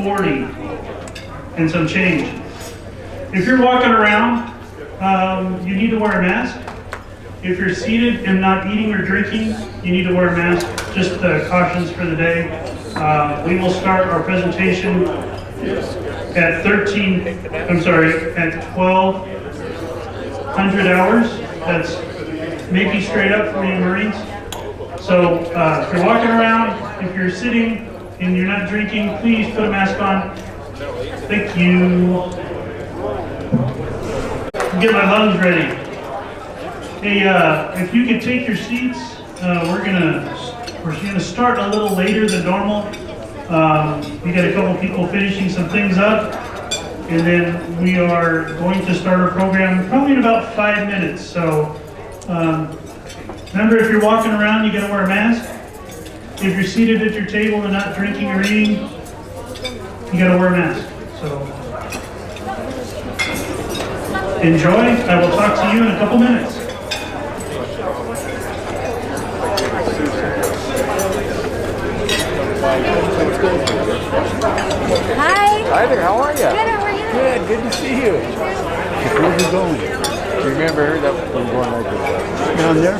1240 and some change. If you're walking around, you need to wear a mask. If you're seated and not eating or drinking, you need to wear a mask. Just the cautions for the day. We will start our presentation at 1200 hours. That's maybe straight up for you Marines. So if you're walking around, if you're sitting and you're not drinking, please put a mask on. Thank you. Get my lungs ready. Hey, if you could take your seats, we're gonna start a little later than normal. We got a couple people finishing some things up, and then we are going to start our program probably in about 5 minutes. So remember, if you're walking around, you gotta wear a mask. If you're seated at your table and not drinking or eating, you gotta wear a mask. So enjoy. I will talk to you in a couple minutes. Hi. Hi there, how are you? Good, how are you? Good to see you. Where are you going? Do you remember that we're going like this? Down there?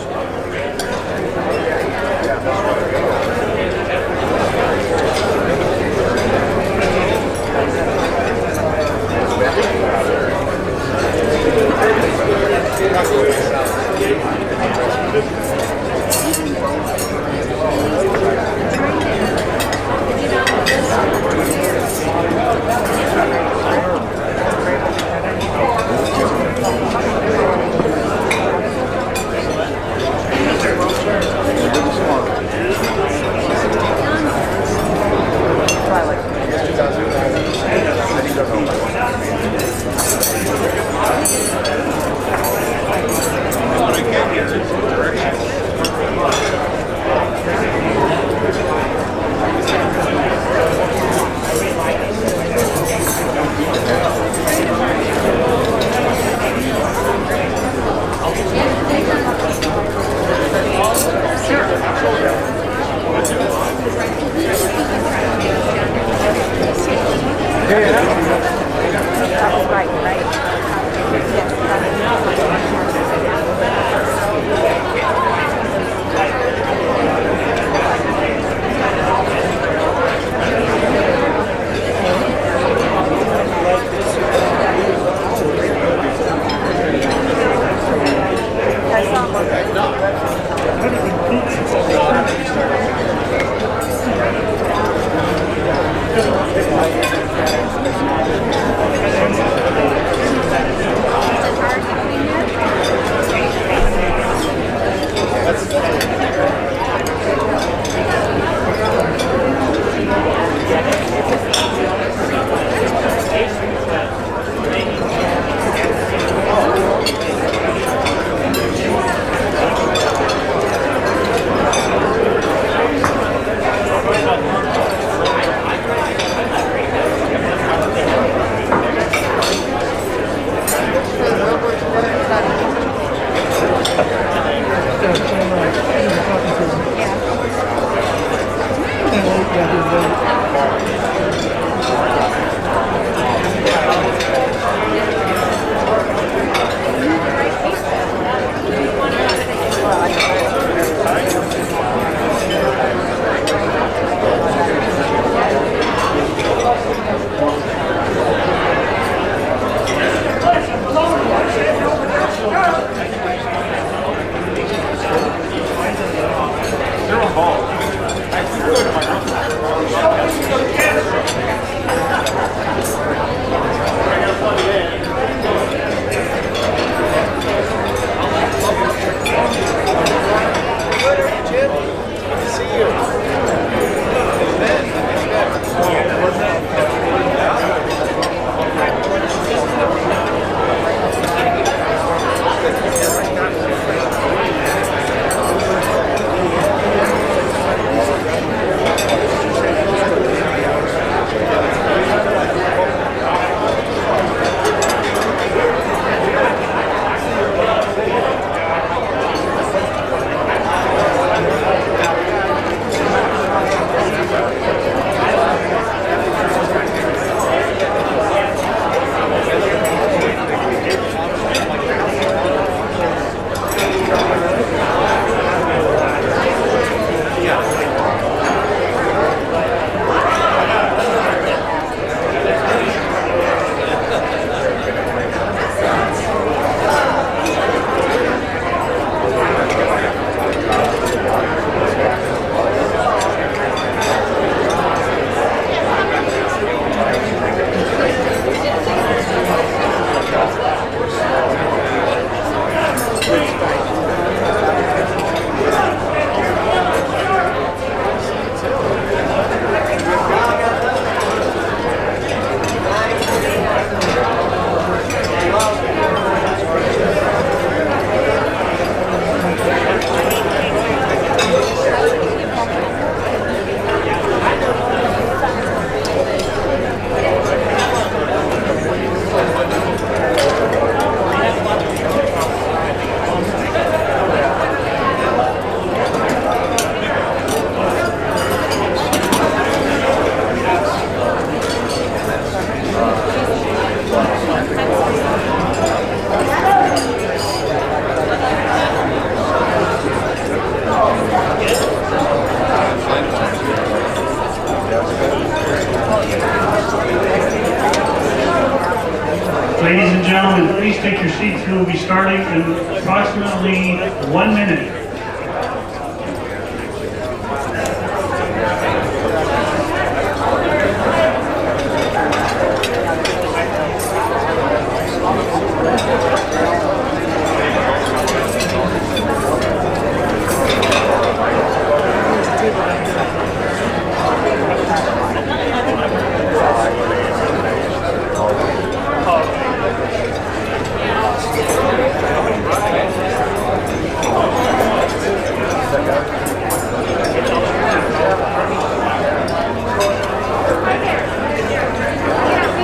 Ladies and gentlemen, please take your seats. We will be starting in approximately 1 minute.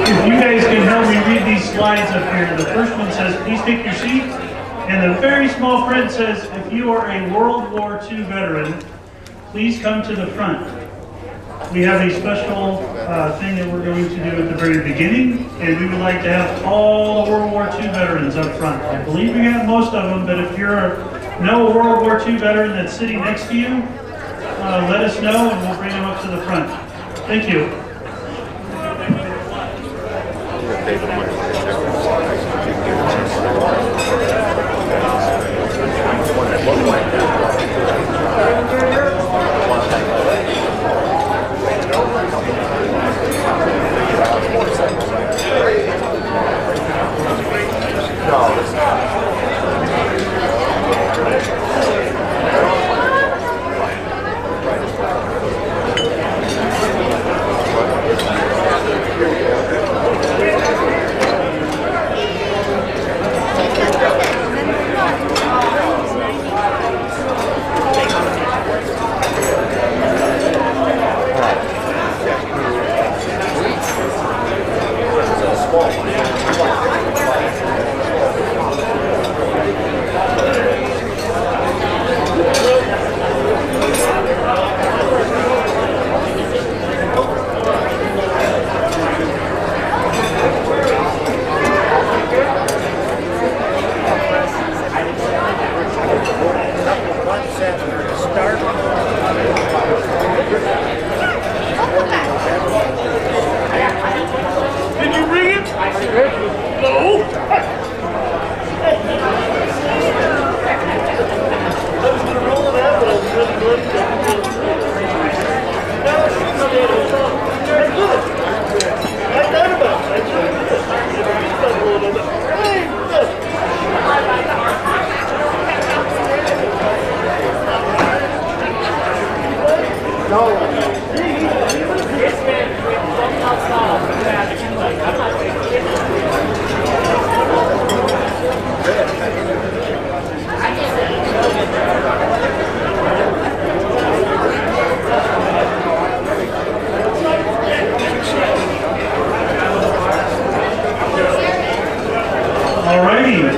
If you guys can help me read these slides up here, the first one says, please take your seat. And the very small print says, if you are a World War II veteran, please come to the front. We have a special thing that we're going to do at the very beginning, and we would like to have all the World War II veterans up front. I believe we have most of them, but if you're know a World War II veteran that's sitting next to you, let us know and we'll bring them up to the front. Thank you.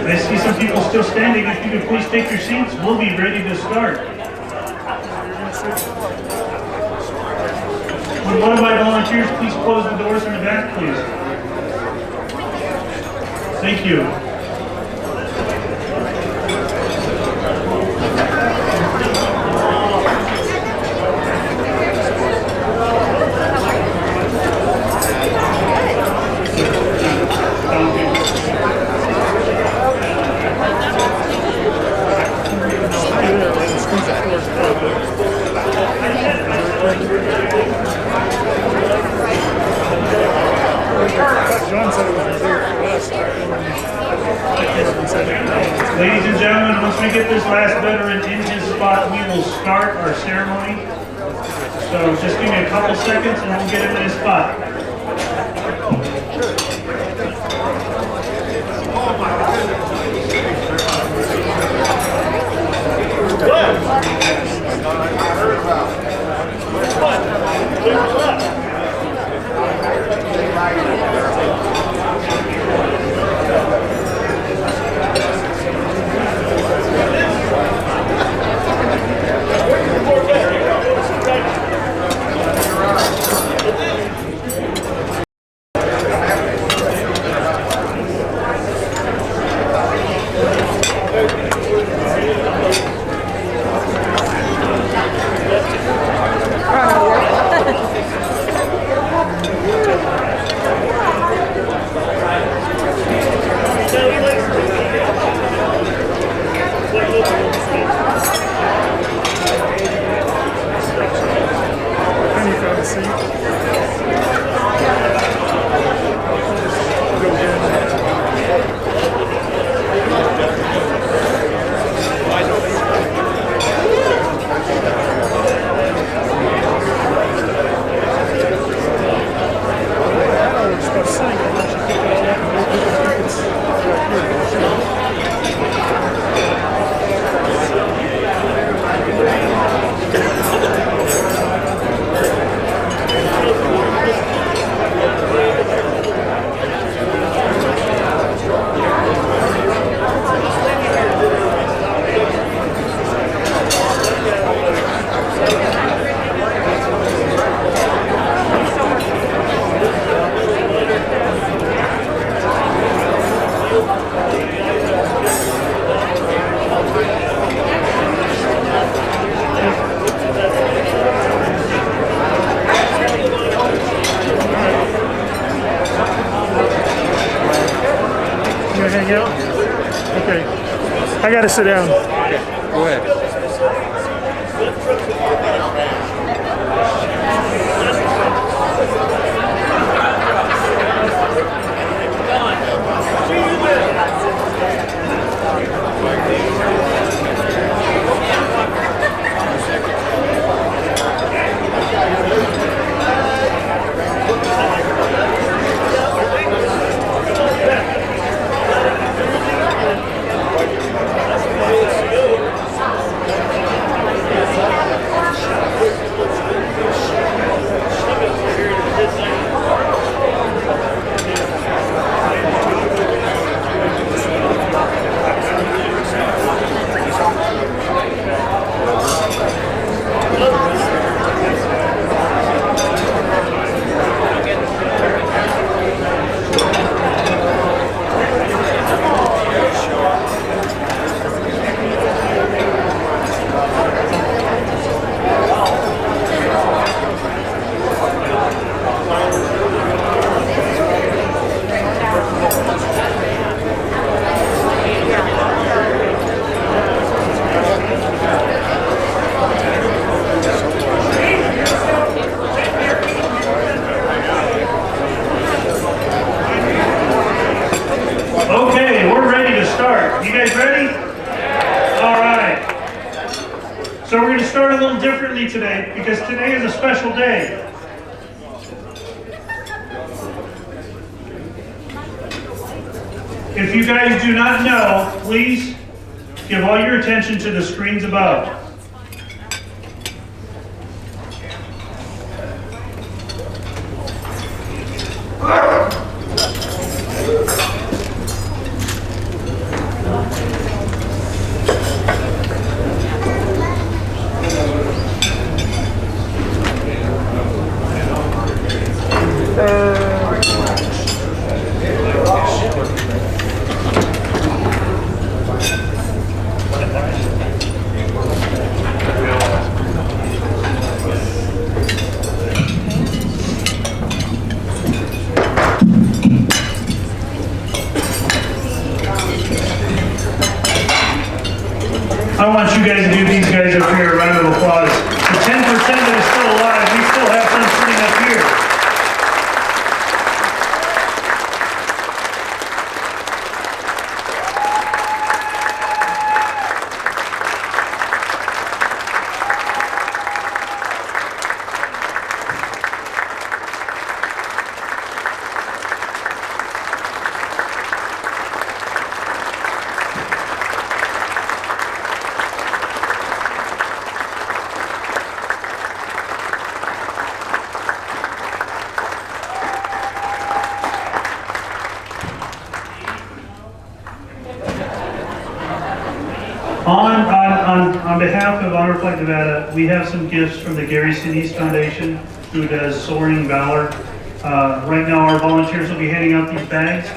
I see some people still standing. If you could please take your seats, we'll be ready to start. Would one of my volunteers please close the doors in the back, please? Thank you. Ladies and gentlemen, once we get this last veteran in his spot, we will start our ceremony. So just give me a couple seconds and we'll get him in his spot. hang out? Okay. I gotta sit down. Go ahead. Okay, we're ready to start. You guys ready? All right. So we're going to start a little differently today because today is a special day. If you guys do not know, please give all your attention to the screens above. I want you guys to give these guys up here a round of applause. The 10% that is still alive, we still have some sitting up here. On behalf of Honor Flight Nevada, we have some gifts from the Gary Sinise Foundation, who does Soaring Valor. Right now, our volunteers will be handing out these bags.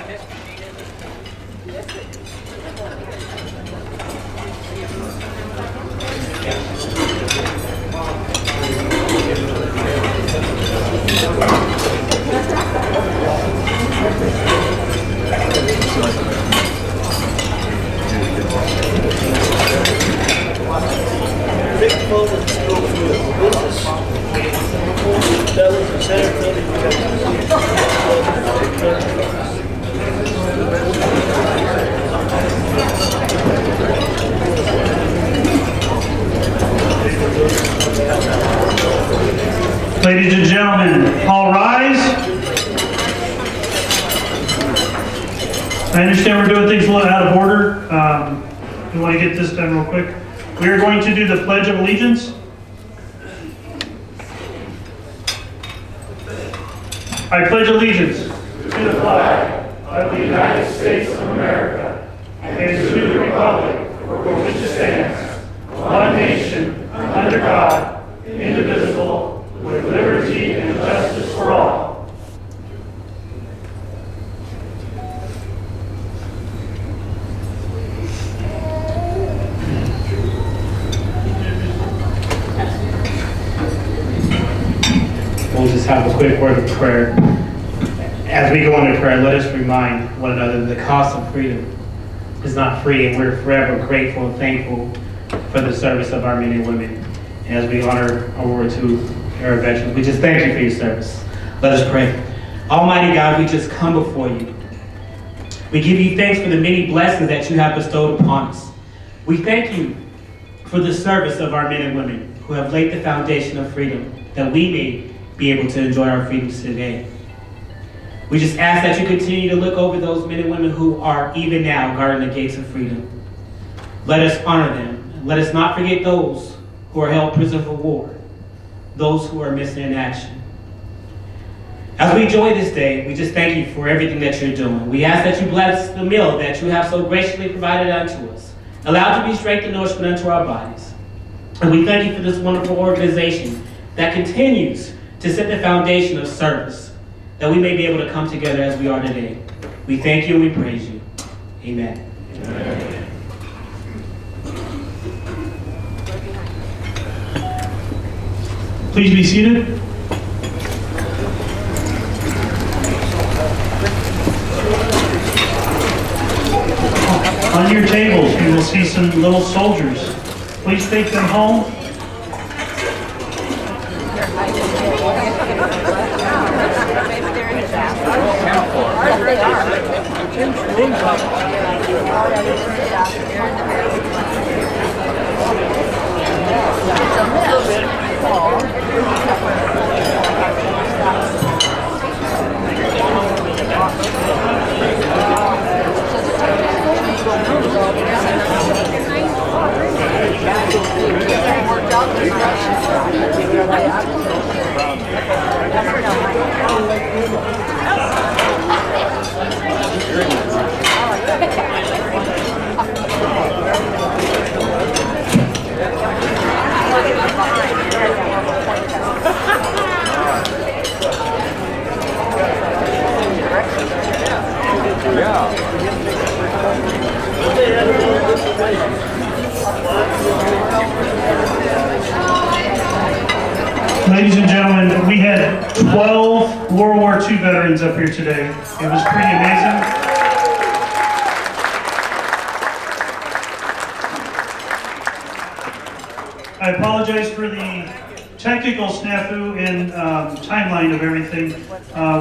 Ladies and gentlemen, all rise. I understand we're doing things a little out of order. We want to get this done real quick. We are going to do the Pledge of Allegiance. I pledge allegiance to the flag of the United States of America and to the republic for which it stands, one nation, under God, indivisible, with liberty and justice for all. We'll just have a quick word of prayer. As we go into prayer, let us remind one another the cost of freedom is not free, and we're forever grateful and thankful for the service of our men and women. As we honor our World War II era veterans, we just thank you for your service. Let us pray. Almighty God, we just come before you. We give you thanks for the many blessings that you have bestowed upon us. We thank you for the service of our men and women who have laid the foundation of freedom, that we may be able to enjoy our freedoms today. We just ask that you continue to look over those men and women who are even now guarding the gates of freedom. Let us honor them. Let us not forget those who are held prisoner for war, those who are missing in action. As we enjoy this day, we just thank you for everything that you're doing. We ask that you bless the meal that you have so graciously provided unto us. Allow it to be strength and nourishment unto our bodies. And we thank you for this wonderful organization that continues to set the foundation of service, that we may be able to come together as we are today. We thank you and we praise you. Amen. Amen. Please be seated. On your tables, you will see some little soldiers. Please take them home. Ladies and gentlemen, we had 12 World War II veterans up here today. It was pretty amazing. I apologize for the technical snafu and timeline of everything.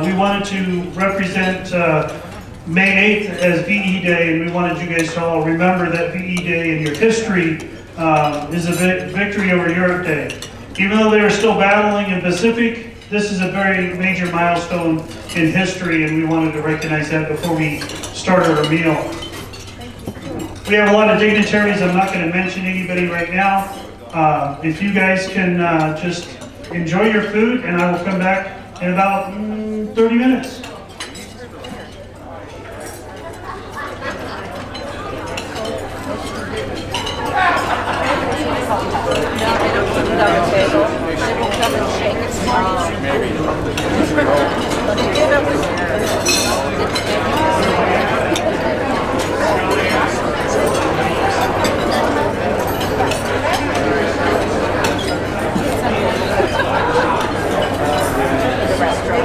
We wanted to represent May 8th as VE Day, and we wanted you guys to all remember that VE Day in your history is a victory over Europe Day. Even though they were still battling in Pacific, this is a very major milestone in history, and we wanted to recognize that before we started our meal. We have a lot of dignitaries. I'm not going to mention anybody right now. If you guys can just enjoy your food, and I will come back in about 30 minutes. Maybe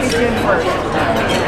June 1st.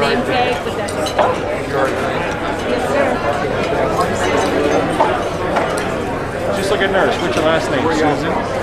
name tag, but that's yes, sir. Just like a nurse. What's your last name, Susan?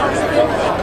Thank you.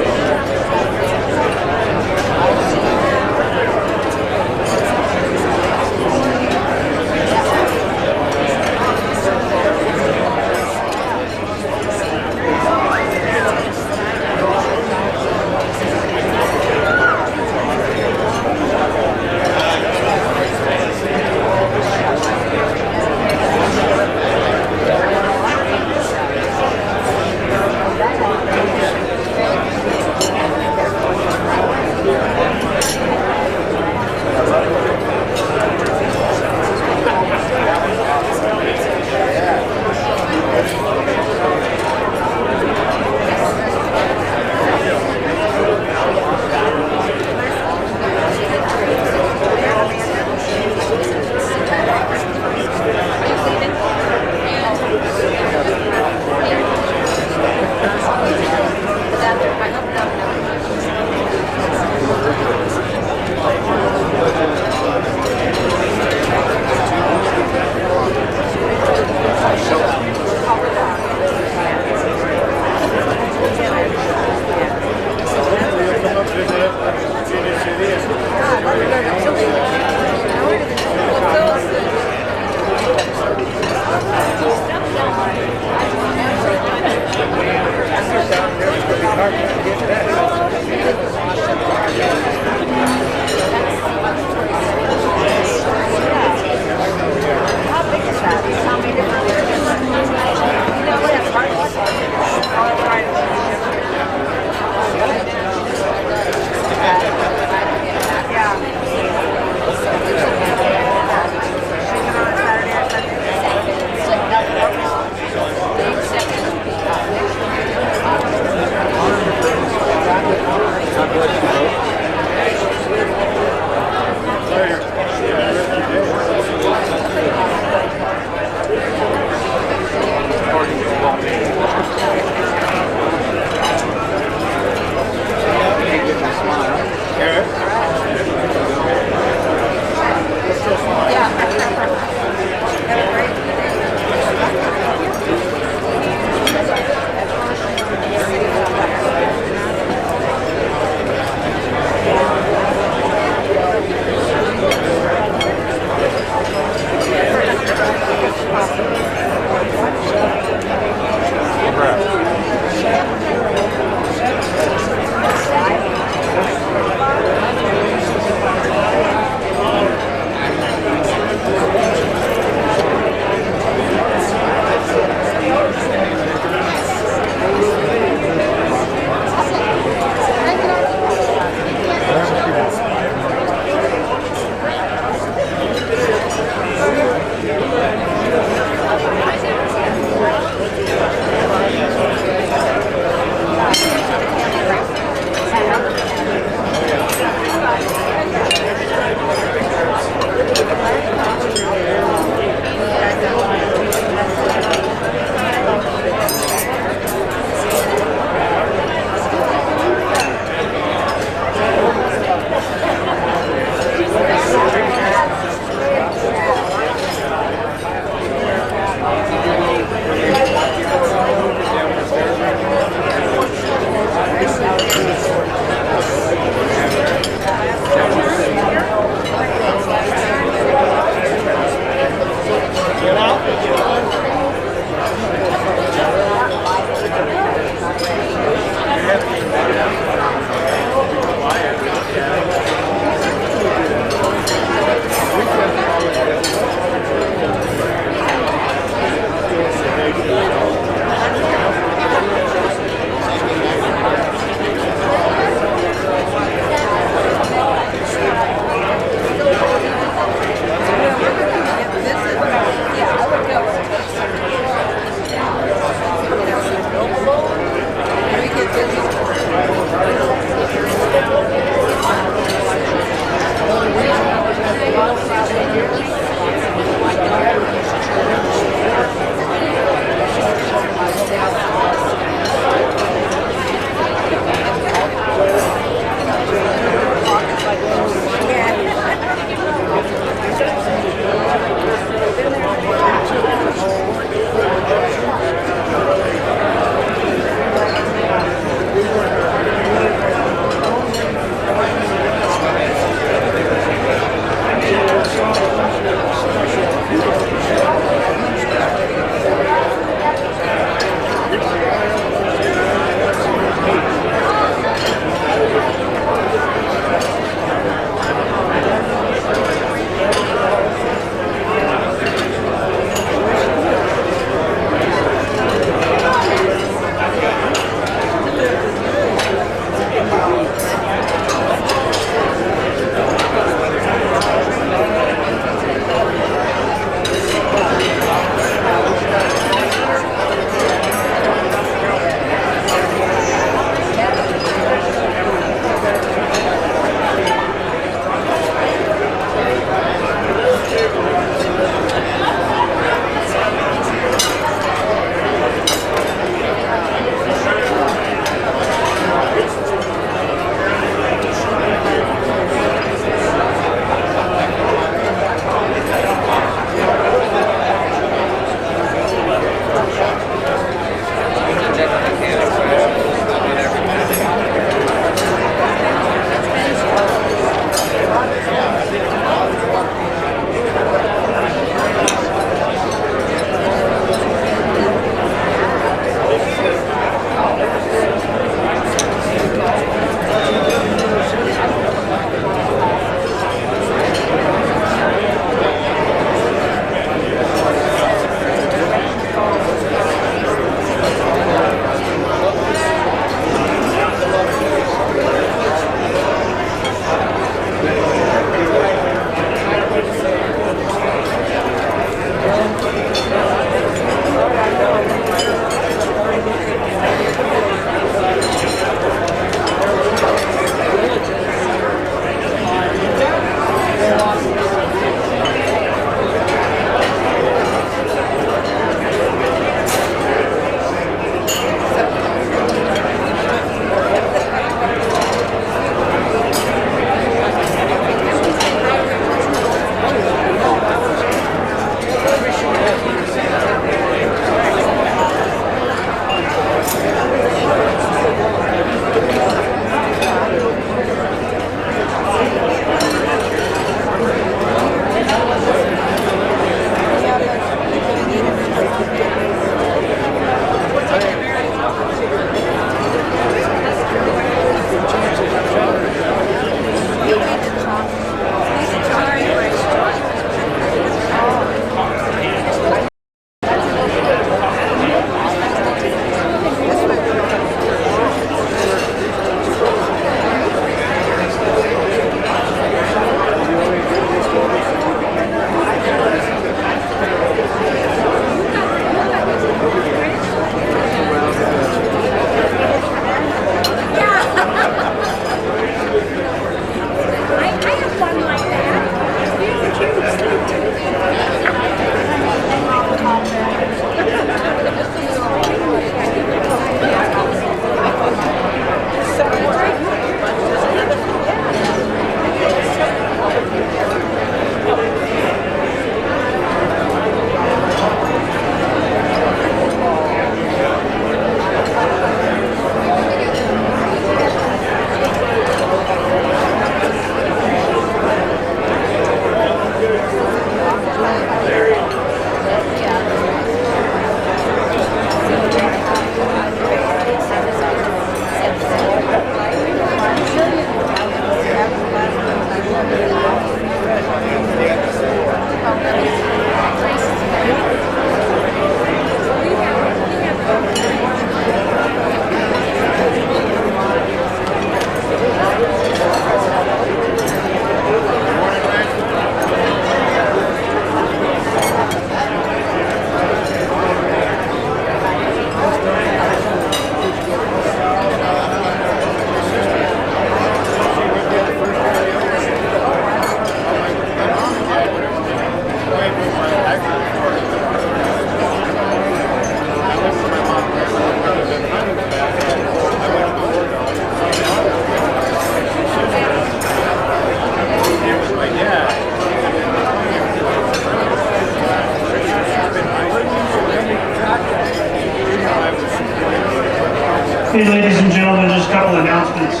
gentlemen, just a couple announcements.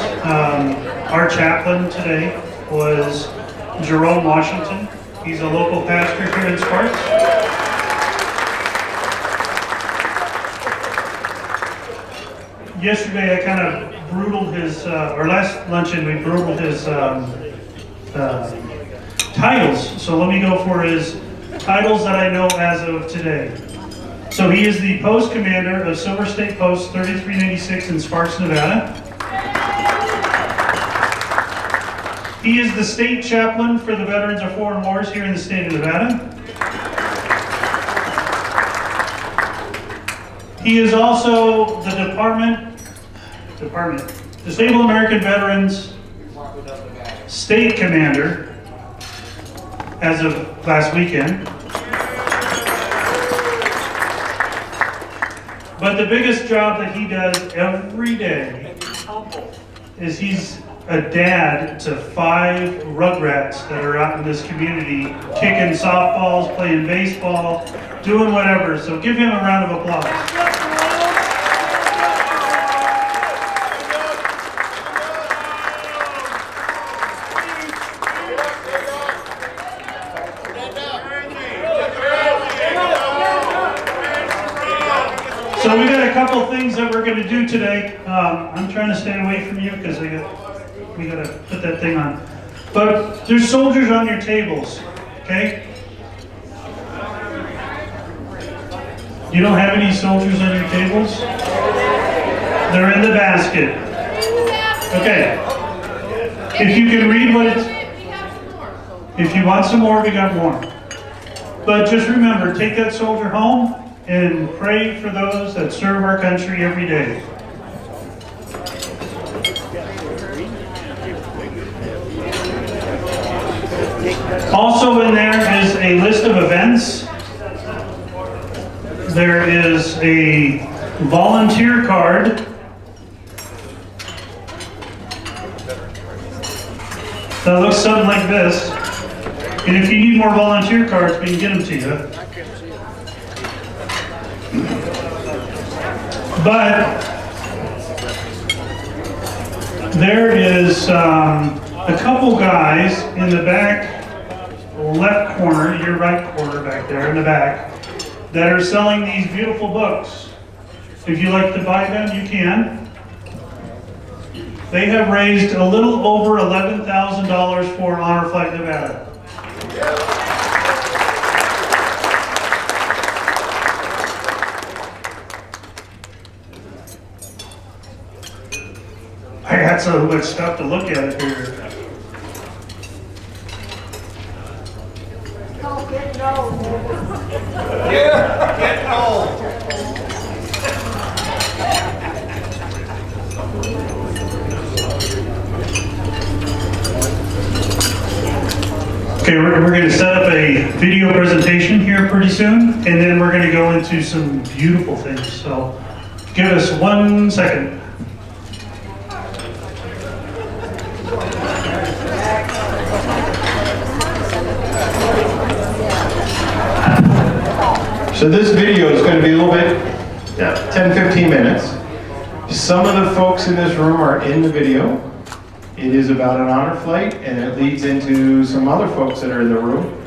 Our chaplain today was Jerome Washington. He's a local pastor here in Sparks. Yesterday I kind of brutaled his, or last luncheon we brutaled his titles. So let me go for his titles that I know as of today. So he is the post commander of Silver State Post 3396 in Sparks, Nevada. He is the state chaplain for the Veterans of Foreign Wars here in the state of Nevada. He is also the Disabled American Veterans State Commander as of last weekend. But the biggest job that he does every day is he's a dad to 5 rugrats that are out in this community, kicking softballs, playing baseball, doing whatever. So give him a round of applause. So we got a couple things that we're going to do today. I'm trying to stay away from you because we got to put that thing on. But there's soldiers on your tables, okay? You don't have any soldiers on your tables? They're in the basket. Okay. If you can read what it's... If you want some more, we got more. But just remember, take that soldier home and pray for those that serve our country every day. Also in there is a list of events. There is a volunteer card. That looks something like this. And if you need more volunteer cards, we can get them to you. But there is a couple guys in the back left corner, your right corner back there in the back, that are selling these beautiful books. If you like to buy them, you can. They have raised a little over $11,000 for Honor Flight Nevada. I got so much stuff to look at here. Okay, we're going to set up a video presentation here pretty soon, and then we're going to go into some beautiful things. So give us 1 second. So this video is going to be a little bit, 10-15 minutes. Some of the folks in this room are in the video. It is about an honor flight, and it leads into some other folks that are in the room.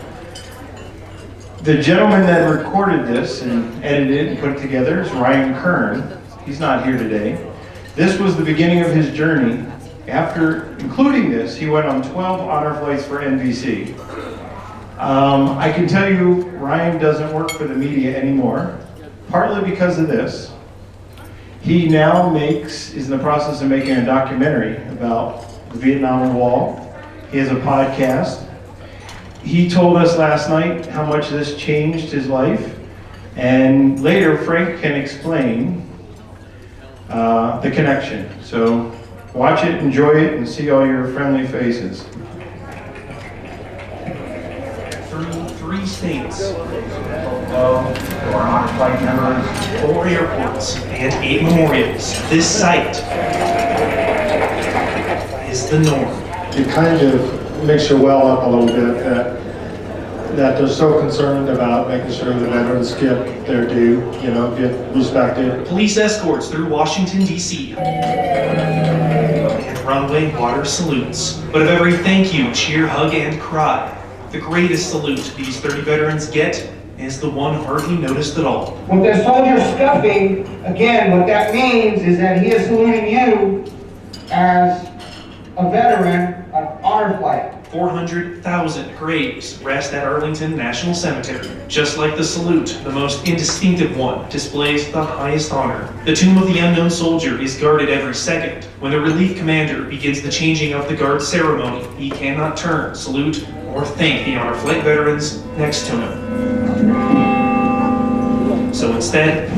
The gentleman that recorded this and edited and put it together is Ryan Kern. He's not here today. This was the beginning of his journey. After including this, he went on 12 honor flights for NBC. I can tell you, Ryan doesn't work for the media anymore, partly because of this. He now is in the process of making a documentary about the Vietnam War. He has a podcast. He told us last night how much this changed his life, and later Frank can explain the connection. So watch it, enjoy it, and see all your friendly faces. Through 3 states of our honor flight members, 4 airports, and 8 memorials. This site is the norm. It kind of makes you well up a little bit that that they're so concerned about making sure the veterans get their due, get respected. Police escorts through Washington, D.C. and runway water salutes. But of every thank you, cheer, hug, and cry, the greatest salute these 30 veterans get is the one hardly noticed at all. With the soldier scuffing, again, what that means is that he is saluting you as a veteran of honor flight. 400,000 graves rest at Arlington National Cemetery. Just like the salute, the most indistinctive one displays the highest honor. The tomb of the unknown soldier is guarded every second. When the relief commander begins the changing of the guard ceremony, he cannot turn, salute, or thank the honor flight veterans next to him. So instead,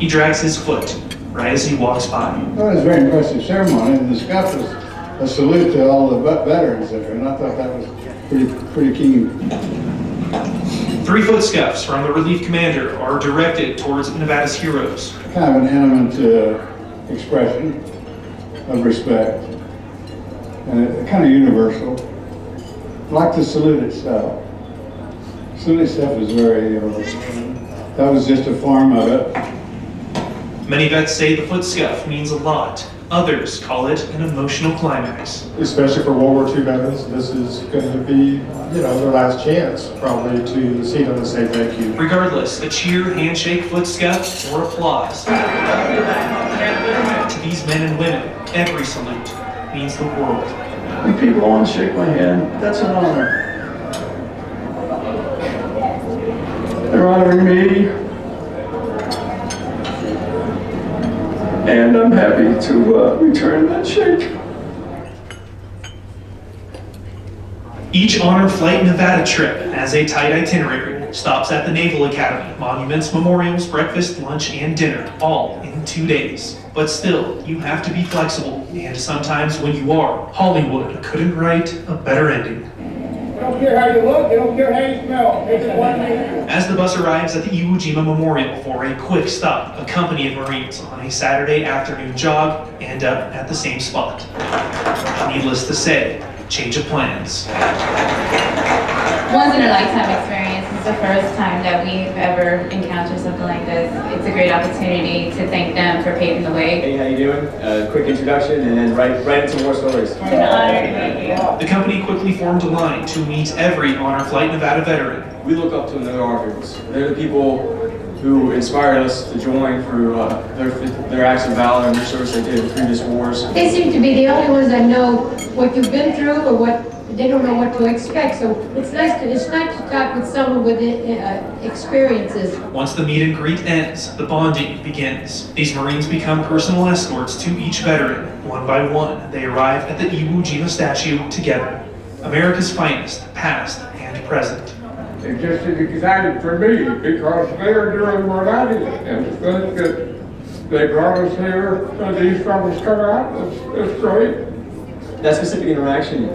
he drags his foot right as he walks by. Well, it was a very impressive ceremony, and the scuff was a salute to all the veterans there, and I thought that was pretty keen. 3-foot scuffs from the relief commander are directed towards Nevada's heroes. Kind of an intimate expression of respect, and kind of universal. Like the salute itself. The salute itself was very, that was just a form of it. Many vets say the foot scuff means a lot. Others call it an emotional climax. Especially for World War II veterans, this is going to be, their last chance probably to see them and say thank you. Regardless, a cheer, handshake, foot scuff, or applause. To these men and women, every salute means the world. When people want to shake my hand, that's an honor. They're honoring me, and I'm happy to return that shake. Each Honor Flight Nevada trip has a tight itinerary. Stops at the Naval Academy, monuments, memorials, breakfast, lunch, and dinner, all in 2 days. But still, you have to be flexible, and sometimes when you are, Hollywood couldn't write a better ending. They don't care how you look, they don't care how you smell. They just want to make you. As the bus arrives at the Iwo Jima Memorial for a quick stop, a company of Marines on a Saturday afternoon jog end up at the same spot. Needless to say, change of plans. Once in a lifetime experience. It's the first time that we've ever encountered something like this. It's a great opportunity to thank them for paving the way. Hey, how you doing? Quick introduction and then right into more stories. It's an honor to meet you. The company quickly formed a line to meet every Honor Flight Nevada veteran. We look up to another officers. They're the people who inspired us to join through their acts of valor and their service they did in previous wars. They seem to be the only ones that know what you've been through or what they don't know what to expect. So it's nice to talk with someone with experiences. Once the meet and greet ends, the bonding begins. These Marines become personal escorts to each veteran. One by one, they arrive at the Iwo Jima statue together. America's finest, past and present. It's just as exciting for me because they're doing what I did. And to think that they brought us here and these fellows come out, it's great. That specific interaction,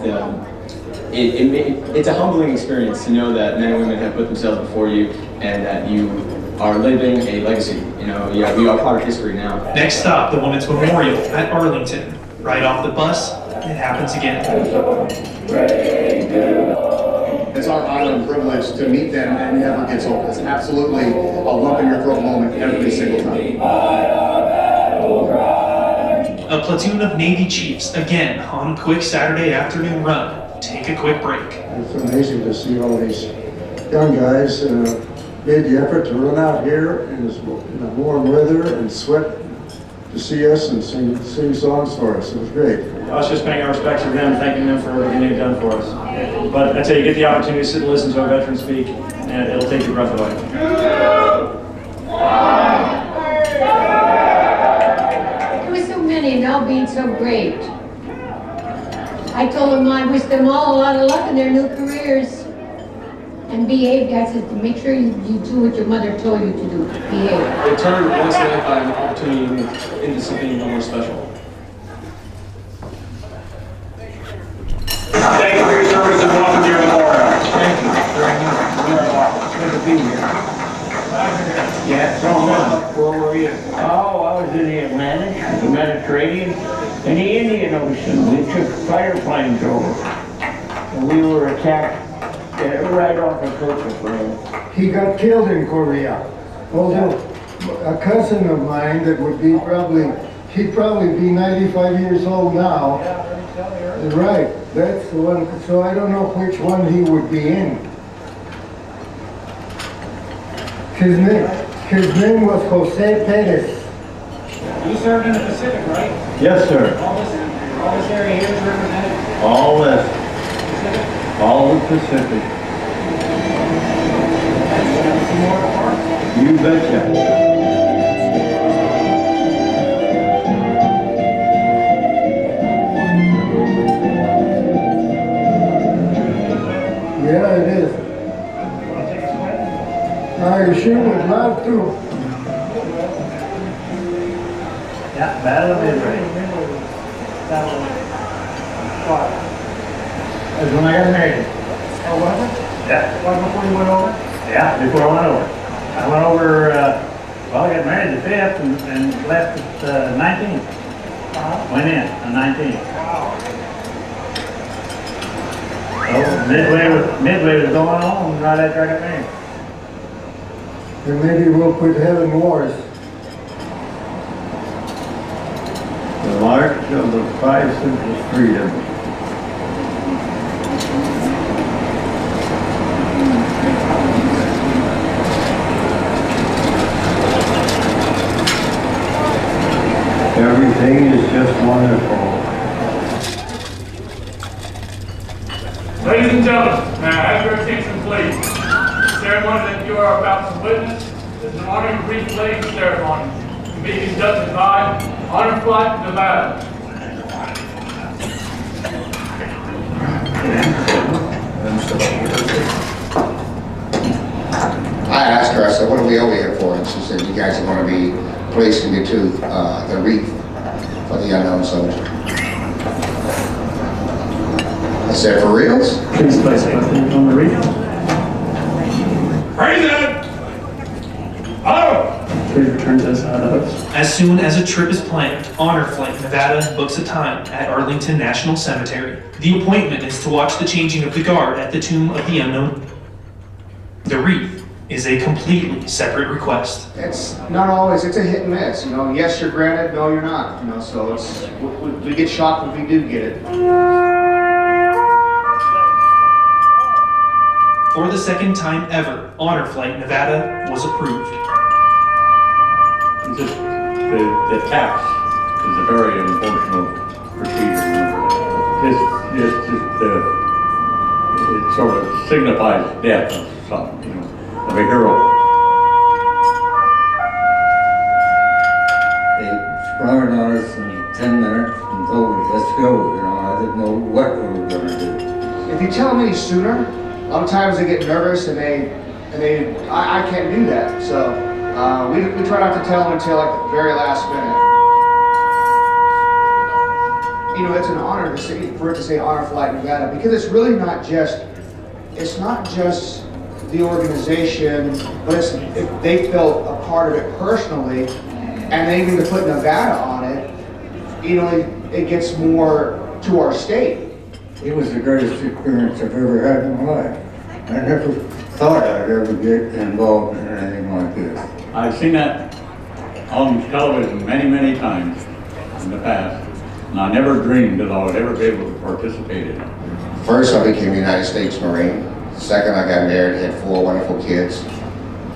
it's a humbling experience to know that men and women have put themselves before you and that you are living a legacy. We are part of history now. Next stop, the Women's Memorial at Arlington. Right off the bus, it happens again. It's our honor and privilege to meet them, and it never gets old. It's absolutely a lump in your throat moment every single time. A platoon of Navy Chiefs, again, on a quick Saturday afternoon run. Take a quick break. It's amazing to see all these young guys made the effort to run out here in the warm weather and sweat to see us and sing songs for us. It was great. Us just paying our respects to them, thanking them for everything they've done for us. But I tell you, get the opportunity to sit and listen to a veteran speak, and it'll take your breath away. There were so many and all being so great. I told them I wish them all a lot of luck in their new careers. And behave, I said, make sure you do what your mother told you to do. Behave. It turned once in a lifetime opportunity into something even more special. Thank you for your service and welcome to your memorial. Thank you very much. Good to be here. Yeah, so where were you? Oh, I was in the Atlantic, the Mediterranean, and the Indian Ocean. We took fighter planes over. And we were attacked right off the picture frame. He got killed in Korea. Although a cousin of mine that would be he'd probably be 95 years old now. Right, that's the one. So I don't know which one he would be in. His name was Jose Perez. You served in the Pacific, right? Yes, sir. All this area here is represented. All the Pacific. You betcha. Yeah, it is. I sure would love to. Yeah, Battle of Israel. That's when I got married. Oh, was it? Yeah. Right before you went over? Yeah, before I went over. I went over, well, I got married the 5th and left at 19th. Went in on 19th. So midway was going on right after I got married. And maybe we'll quit having wars. The March of the 5 Symbols of Freedom. Everything is just wonderful. Ladies and gentlemen, may I have your attention, please? The ceremony that you are about to witness is an honor and brief flag ceremony to be conducted by Honor Flight Nevada. I asked her, I said, what are we over here for? And she said, you guys are going to be placing me to the wreath for the unknown soldier. I said, for reals? Please place it on the wreath. President! Hello! Please return to the side of us. As soon as a trip is planned, Honor Flight Nevada books a time at Arlington National Cemetery. The appointment is to watch the changing of the guard at the Tomb of the Unknown. The wreath is a completely separate request. It's not always, it's a hit and miss. You know, yes, you're granted, no, you're not. You know, so it's, we get shocked when we do get it. For the second time ever, Honor Flight Nevada was approved. The tax is a very emotional procedure. It sort of signifies death of some, of a hero. They sprung it on us in 10 minutes and told us, let's go. I didn't know what we were going to do. If you tell me sooner, a lot of times they get nervous and I can't do that. So we try not to tell them until like the very last minute. You know, it's an honor for it to say Honor Flight Nevada, because it's really not just the organization, but they felt a part of it personally, and even to put Nevada on it, it gets more to our state. It was the greatest experience I've ever had in my life. I never thought I'd ever get involved in anything like this. I've seen that on television many, many times in the past, and I never dreamed that I would ever be able to participate in it. First, I became a United States Marine. Second, I got married, had 4 wonderful kids.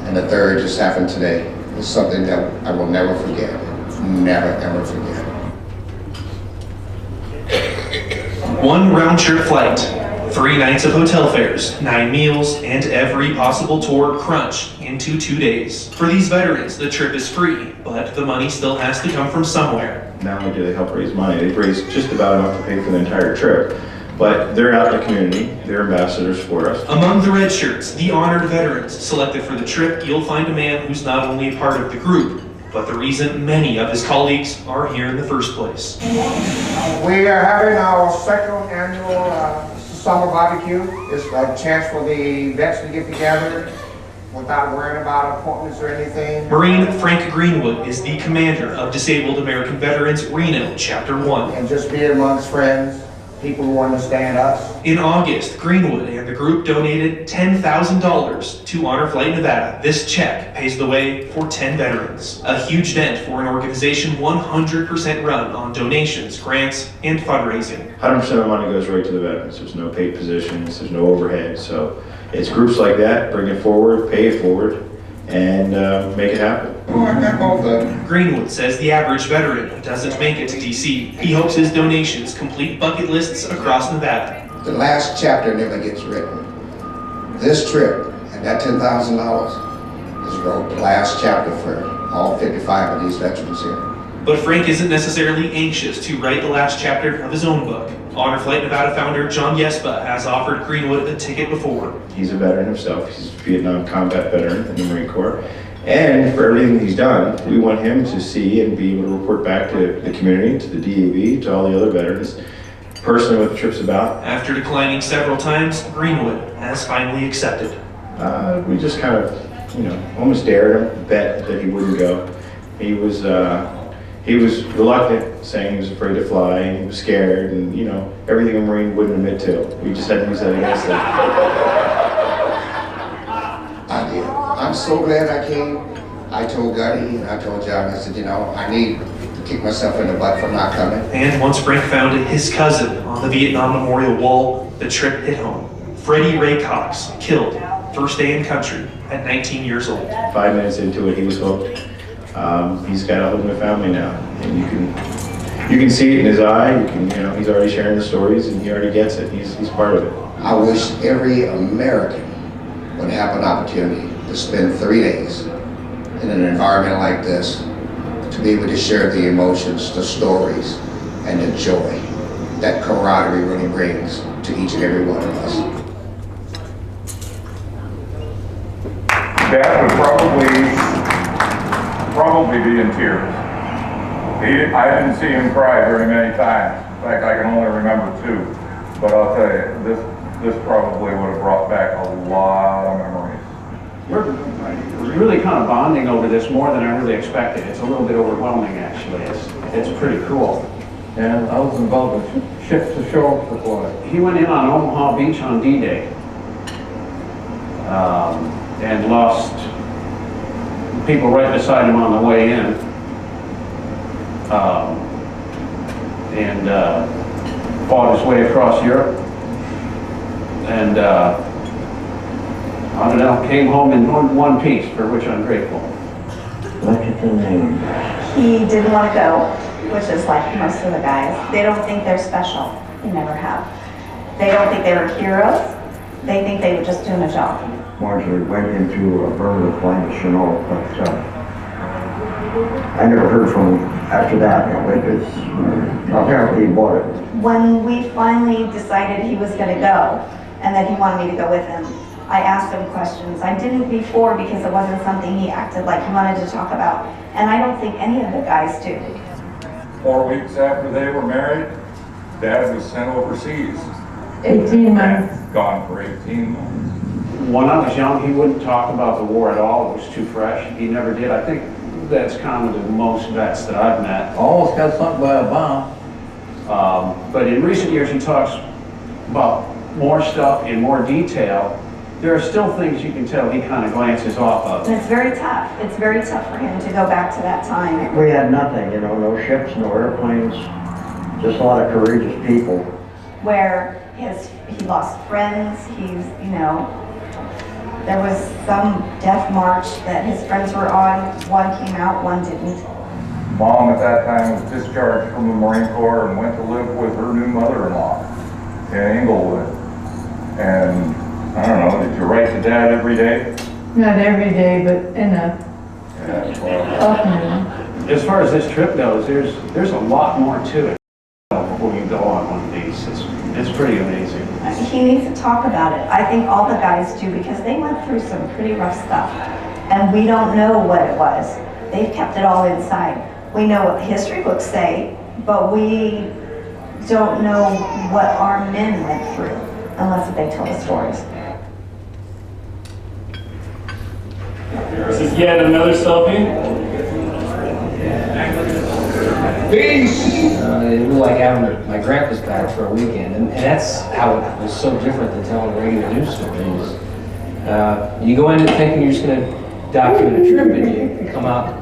And the third just happened today. It's something that I will never forget. Never, ever forget. One round-trip flight, 3 nights of hotel fares, 9 meals, and every possible tour crunched into 2 days. For these veterans, the trip is free, but the money still has to come from somewhere. Not only do they help raise money, they've raised just about enough to pay for the entire trip. But they're out in the community, they're ambassadors for us. Among the red shirts, the honored veterans selected for the trip, you'll find a man who's not only a part of the group, but the reason many of his colleagues are here in the first place. We are having our second annual summer barbecue. It's a chance for the vets to get together without worrying about appointments or anything. Marine Frank Greenwood is the commander of Disabled American Veterans Reno, Chapter 1. And just be amongst friends. people who understand us. In August, Greenwood and the group donated $10,000 to Honor Flight Nevada. This check paves the way for 10 veterans. A huge dent for an organization 100% run on donations, grants, and fundraising. 100% of the money goes right to the veterans. There's no paid positions, there's no overhead. So it's groups like that, bring it forward, pay it forward, and make it happen. Greenwood says the average veteran doesn't make it to DC. He hopes his donations complete bucket lists across Nevada. The last chapter never gets written. This trip and that $10,000 is wrote the last chapter for all 55 of these veterans here. But Frank isn't necessarily anxious to write the last chapter of his own book. Honor Flight Nevada founder John Yespa has offered Greenwood a ticket before. He's a veteran himself. He's a Vietnam combat veteran in the Marine Corps. And for everything he's done, we want him to see and be able to report back to the community, to the DAV, to all the other veterans, personally what the trip's about. After declining several times, Greenwood has finally accepted. We just kind of, almost dared him, bet that he wouldn't go. He was reluctant, saying he was afraid to fly, and he was scared, and everything a Marine wouldn't admit to. We just had to use that against him. I did. I'm so glad I came. I told Gutty and I told John, I said, I need to kick myself in the butt for not coming. And once Frank found his cousin on the Vietnam Memorial Wall, the trip hit home. Freddie Ray Cox, killed, first day in country, at 19 years old. 5 minutes into it, he was hooked. He's got a whole new family now, and you can see it in his eye. He's already sharing the stories, and he already gets it. He's part of it. I wish every American would have an opportunity to spend 3 days in an environment like this, to be able to share the emotions, the stories, and the joy that camaraderie really brings to each and every one of us. Dad would probably be in tears. I didn't see him cry very many times. In fact, I can only remember 2. But I'll tell you, this probably would have brought back a lot of memories. We're really kind of bonding over this more than I really expected. It's a little bit overwhelming, actually. It's pretty cool. And I was involved with ships to shore before. He went in on Omaha Beach on D-Day and lost people right beside him on the way in, and fought his way across Europe, and I don't know, came home in one piece, for which I'm grateful. Look at the name. He didn't want to go, which is like most of the guys. They don't think they're special. They never have. They don't think they were heroes. They think they were just doing a job. Marjorie went into a burn of flames, but I never heard from him after that. Apparently he bought it. When we finally decided he was going to go and that he wanted me to go with him, I asked him questions. I didn't before because it wasn't something he acted like he wanted to talk about. And I don't think any of the guys do. 4 weeks after they were married, Dad was sent overseas. 18 months. Gone for 18 months. When I was young, he wouldn't talk about the war at all. It was too fresh. He never did. I think that's common to most vets that I've met. Almost got sunk by a bomb. But in recent years, he talks about more stuff in more detail. There are still things you can tell he kind of glances off of. And it's very tough. It's very tough for him to go back to that time. We had nothing, no ships, no airplanes, just a lot of courageous people. Where he lost friends, there was some death march that his friends were on. One came out, one didn't. Mom at that time was discharged from the Marine Corps and went to live with her new mother-in-law in Inglewood. And I don't know, did you write to Dad every day? Not every day, but enough. Often. As far as this trip goes, there's a lot more to it before you go on one of these. It's pretty amazing. He needs to talk about it. I think all the guys do because they went through some pretty rough stuff. And we don't know what it was. They've kept it all inside. We know what the history books say, but we don't know what our men went through unless they tell the stories. This is yet another selfie. It was like having my grandpa's back for a weekend, and that's how it was so different than telling regular news stories. You go into thinking you're just going to document a trip, and you come out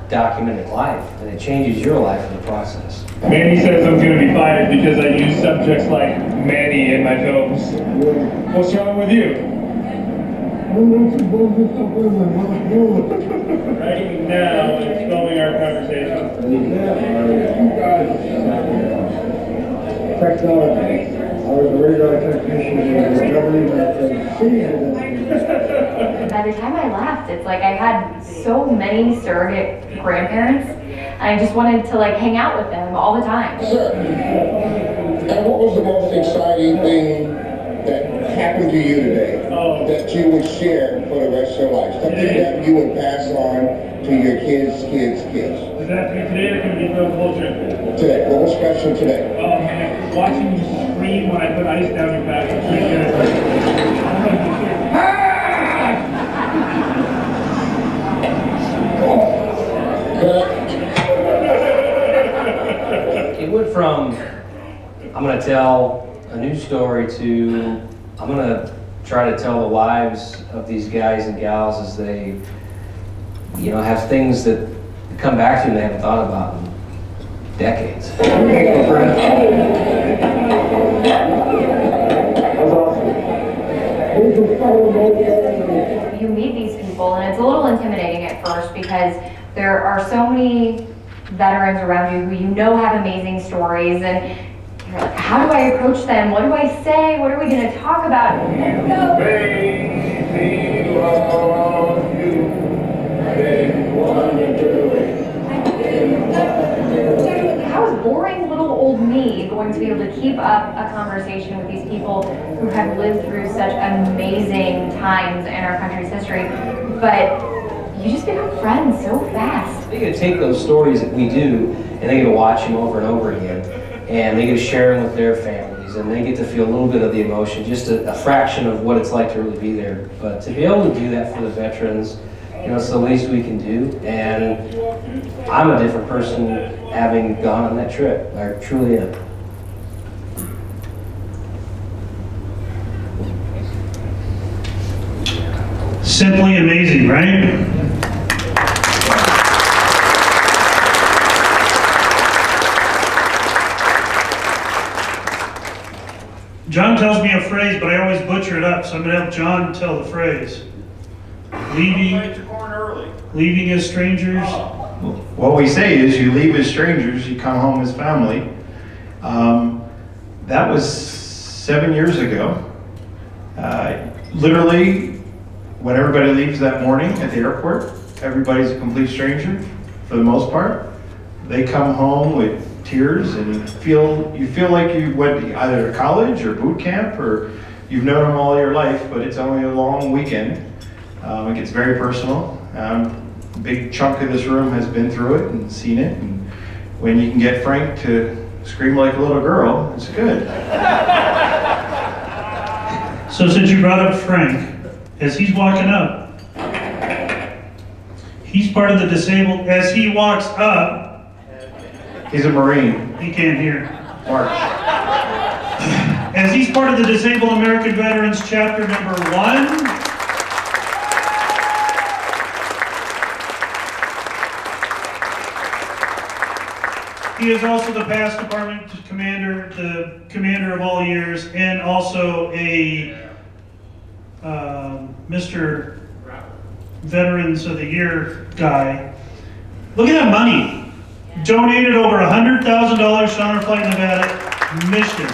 documenting life, and it changes your life in the process. Manny says I'm going to be fired because I use subjects like Manny in my films. What's wrong with you? Right now, it's filming our conversation. Technology. I was a radar technician in the government By the time I left, it's like I had so many surrogate grandparents, and I just wanted to like hang out with them all the time. Sir, and what was the most exciting thing that happened to you today that you would share for the rest of your life? Something that you would pass on to your kids. Does it have to be today or can it be for the culture? Today. What was special today? Oh man, watching you scream when I put ice down your back was pretty good. It went from, I'm going to tell a news story to, I'm going to try to tell the lives of these guys and gals as they, have things that come back to them they haven't thought about in decades. You meet these people, and it's a little intimidating at first because there are so many veterans around you who have amazing stories, and you're like, how do I approach them? What do I say? What are we going to talk about? How is boring little old me going to be able to keep up a conversation with these people who have lived through such amazing times in our country's history? But you just become friends so fast. They get to take those stories that we do, and they get to watch them over and over again, and they get to share them with their families, and they get to feel a little bit of the emotion, just a fraction of what it's like to really be there. But to be able to do that for the veterans, it's the least we can do, and I'm a different person having gone on that trip. I truly am. Simply amazing, right? John tells me a phrase, but I always butcher it up, so I'm going to have John tell the phrase. Leaving as strangers. What we say is you leave as strangers, you come home as family. That was 7 years ago. Literally, when everybody leaves that morning at the airport, everybody's a complete stranger for the most part. They come home with tears and you feel like you went to either to college or boot camp, or you've known them all your life, but it's only a long weekend. It gets very personal. A big chunk of this room has been through it and seen it, and when you can get Frank to scream like a little girl, it's good. So since you brought up Frank, as he's walking up, he's part of the disabled. As he walks up, he's a Marine. He can't hear. March. As he's part of the Disabled American Veterans Chapter number 1. He is also the past department commander, the commander of all years, and also a Mr. Veterans of the Year guy. Look at that money. Donated over $100,000 to Honor Flight Nevada mission.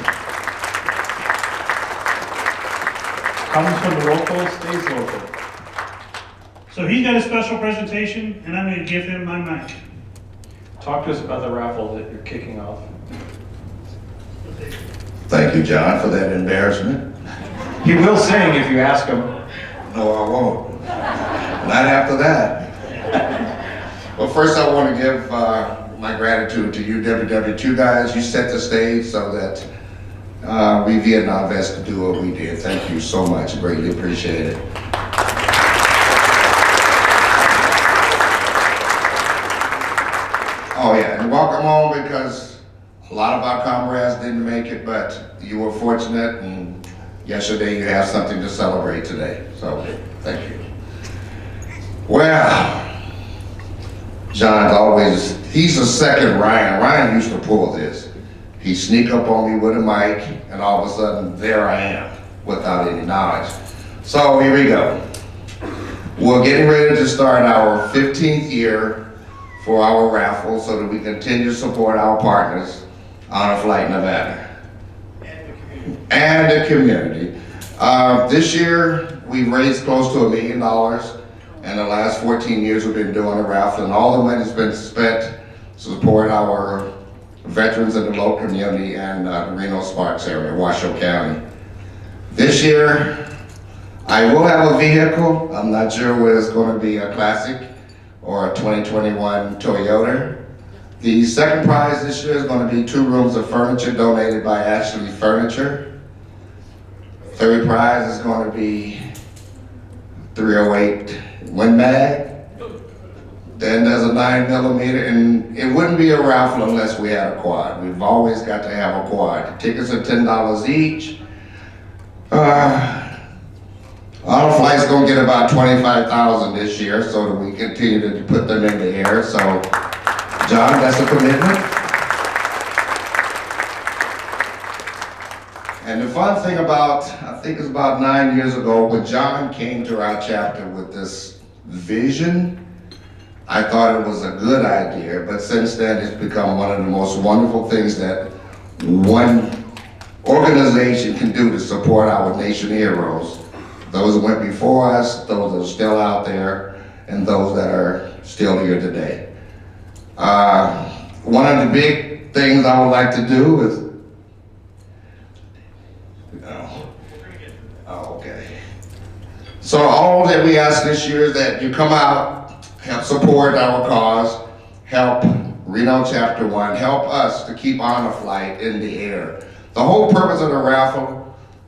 Comes from the local, stays local. So he's got a special presentation, and I'm going to give him my mic. Talk to us about the raffle that you're kicking off. Thank you, John, for that embarrassment. He will sing if you ask him. No, I won't. Not after that. Well, first I want to give my gratitude to you, WW2 guys. You set the stage so that we Vietnam vets could do what we did. Thank you so much. Greatly appreciate it. Oh yeah, and welcome home, because a lot of our comrades didn't make it, but you were fortunate, and yesterday you have something to celebrate today. So thank you. Well, John's always, he's the second Ryan. Ryan used to pull this. He'd sneak up on me with a mic, and all of a sudden, there I am, without any knowledge. So here we go. We're getting ready to start our 15th year for our raffle so that we continue to support our partners, Honor Flight Nevada. And the community. This year, we raised close to $1 million. And the last 14 years we've been doing the raffle, and all the money's been spent to support our veterans in the low community and the Reno-Sparks area, Washoe County. This year, I will have a vehicle. I'm not sure whether it's going to be a classic or a 2021 Toyota. The second prize this year is going to be 2 rooms of furniture donated by Ashley Furniture. Third prize is going to be 308 Win Mag. Then there's a 9mm, and it wouldn't be a raffle unless we had a quad. We've always got to have a quad. Tickets are $10 each. Auto Flight's gonna get about 25,000 this year, so that we continue to put them in the air. So, John, that's a commitment. And the fun thing about, I think it's about 9 years ago, when John came to our chapter with this vision, I thought it was a good idea, but since then it's become one of the most wonderful things that one organization can do to support our nation heroes. Those who went before us, those that are still out there, and those that are still here today. One of the big things I would like to do is, so all that we ask this year is that you come out, help support our cause, help Reno Chapter 1, help us to keep Honor Flight in the air. The whole purpose of the raffle